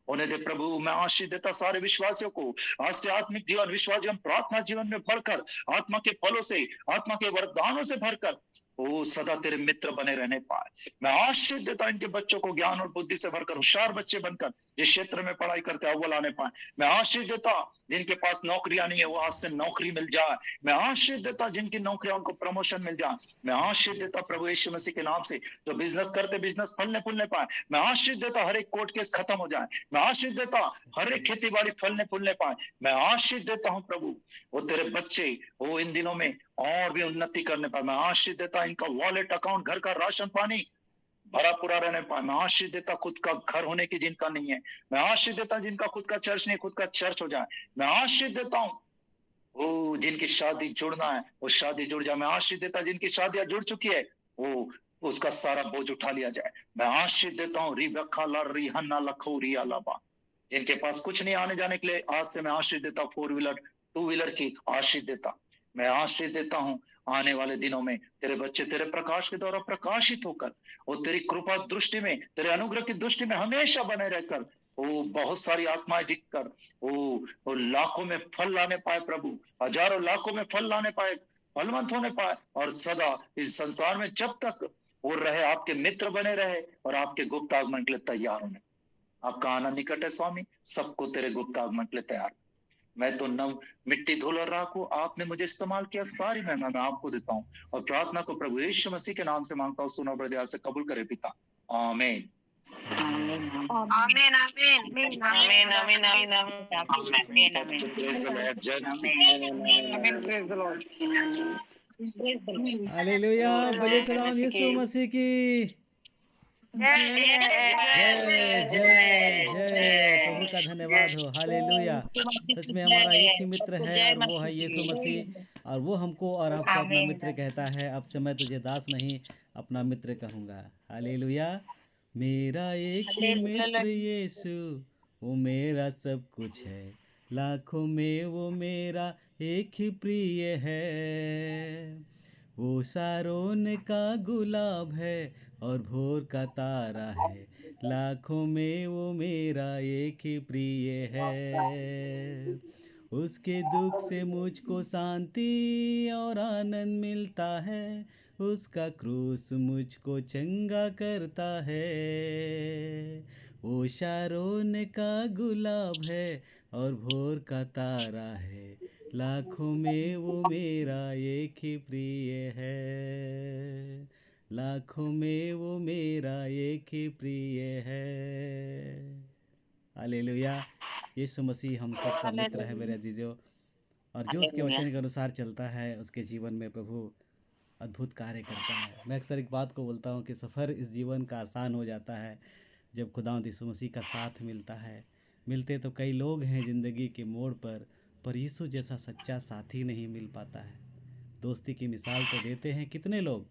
होने दे प्रभु। मैं आशीष देता सारे विश्वासियों को आज से आत्मिक जीवन, विश्वास जीवन, प्रार्थना जीवन में भरकर, आत्मा के फलों से, आत्मा के वरदानों से भरकर वो सदा तेरे मित्र बने रहने पाए। मैं आशीष देता इनके बच्चों को ज्ञान और बुद्धि से भरकर होशियार बच्चे बनकर जिस क्षेत्र में पढ़ाई करते अव्वल आने पाए। मैं आशीष देता जिनके पास नौकरियां नहीं है वो आज से नौकरी मिल जाए। मैं आशीष देता जिनकी नौकरियों को प्रमोशन मिल जाए। मैं आशीष देता प्रभु यीशु मसीह के नाम से जो बिजनेस करते बिजनेस फलने फूलने पाए। मैं आशीष देता हर एक कोर्ट केस खत्म हो जाए। मैं आशीष देता हर एक खेती बाड़ी फलने फूलने पाए। मैं आशीष देता हूँ प्रभु वो तेरे बच्चे वो इन दिनों में और भी उन्नति करने पाए। मैं आशीष देता इनका वॉलेट, अकाउंट, घर का राशन पानी भरा पूरा रहने पाए। मैं आशीष देता खुद का घर होने की जिनका नहीं है, मैं आशीष देता जिनका खुद का चर्च नहीं, खुद का चर्च हो जाए। मैं आशीष देता हूँ वो जिनकी शादी जुड़ना है वो शादी जुड़ जाए। मैं आशीष देता जिनकी शादियां जुड़ चुकी है वो उसका सारा बोझ उठा लिया जाए। मैं आशीष देता हूँ रिबक्का ला रिहन्ना लखो रिया लाबा, जिनके पास कुछ नहीं आने जाने के लिए, आज से मैं आशीष देता हूँ 4 व्हीलर 2 व्हीलर की आशीष देता। मैं आशीष देता हूँ आने वाले दिनों में तेरे बच्चे तेरे प्रकाश के द्वारा प्रकाशित होकर और तेरी कृपा दृष्टि में, तेरे अनुग्रह की दृष्टि में हमेशा बने रहकर वो बहुत सारी आत्माएं जीतकर वो लाखों में फल लाने पाए प्रभु, हजारों लाखों में फल लाने पाए, फलवंत होने पाए और सदा इस संसार में जब तक वो रहे आपके मित्र बने रहे और आपके गुप्त आगमन के लिए तैयार होने। आपका आना निकट है स्वामी, सबको तेरे गुप्त आगमन के लिए तैयार। मैं तो नव मिट्टी धूल और राख हूं, आपने मुझे इस्तेमाल किया, सारी महिमा मैं आपको देता हूँ और प्रार्थना को प्रभु यीशु मसीह के नाम से मांगता हूँ, सुनो बड़े से कबूल करे पिता, आमीन। आमीन आमीन आमीन आमीन आमीन आमीन आमीन। Praise the Lord. जय मसीह। हालेलुया, बोलिए खुदावंद यीशु मसीह की जय जय जय। प्रभु का धन्यवाद हो। हालेलुया। सच में हमारा एक ही मित्र है और वो है यीशु मसीह, और वो हमको और आपको अपना मित्र कहता है। अब से मैं तुझे दास नहीं अपना मित्र कहूँगा। हालेलुया। मेरा एक ही मित्र यीशु, वो मेरा सब कुछ है, लाखों में वो मेरा एक ही प्रिय है। वो शारोन का गुलाब है और भोर का तारा है, लाखों में वो मेरा एक ही प्रिय है। उसके दुख से मुझको शांति और आनंद मिलता है, उसका क्रूस मुझको चंगा करता है। वो शारोन का गुलाब है और भोर का तारा है, लाखों में वो मेरा एक ही प्रिय है, लाखों में वो मेरा एक ही प्रिय है। हालेलुया। यीशु मसीह हम सबका मित्र है मेरे अजीजों, और जो उसके वचन के अनुसार चलता है उसके जीवन में प्रभु अद्भुत कार्य करता है। मैं अक्सर एक बात को बोलता हूँ कि सफ़र इस जीवन का आसान हो जाता है जब खुदावंद यीशु मसीह का साथ मिलता है। मिलते तो कई लोग हैं ज़िंदगी के मोड़ पर यीशु जैसा सच्चा साथी नहीं मिल पाता है। दोस्ती की मिसाल तो देते हैं कितने लोग,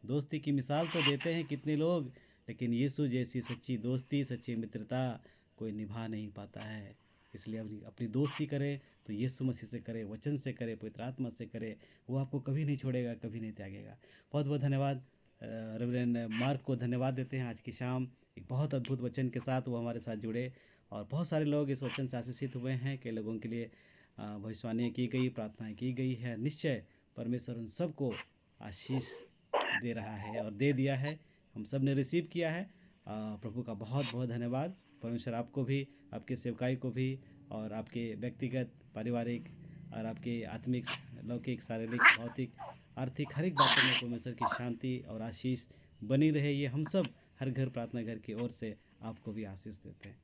दोस्ती की मिसाल तो देते हैं कितने लोग, लेकिन यीशु जैसी सच्ची दोस्ती, सच्ची मित्रता कोई निभा नहीं पाता है। इसलिए अपनी दोस्ती करें तो यीशु मसीह से करें, वचन से करें, पवित्र आत्मा से करें। वो आपको कभी नहीं छोड़ेगा, कभी नहीं त्यागेगा। बहुत बहुत धन्यवाद। रेवरेंड मार्क को धन्यवाद देते हैं। आज की शाम एक बहुत अद्भुत वचन के साथ वो हमारे साथ जुड़े और बहुत सारे लोग इस वचन से आशीषित हुए हैं। कई लोगों के लिए भविष्यवाणियाँ की गई, प्रार्थनाएं की गई है। निश्चय परमेश्वर उन सबको आशीष दे रहा है और दे दिया है। हम सब ने रिसीव किया है। प्रभु का बहुत बहुत धन्यवाद। परमेश्वर आपको भी, आपके सेवकाई को भी, और आपके व्यक्तिगत, पारिवारिक और आपके आत्मिक, लौकिक, शारीरिक, भौतिक, आर्थिक हर एक बातों में परमेश्वर की शांति और आशीष बनी रहे। ये हम सब हर घर प्रार्थना घर की ओर से आपको भी आशीष देते हैं,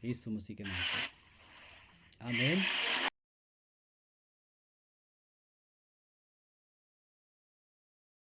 यीशु मसीह के नाम से। आमीन।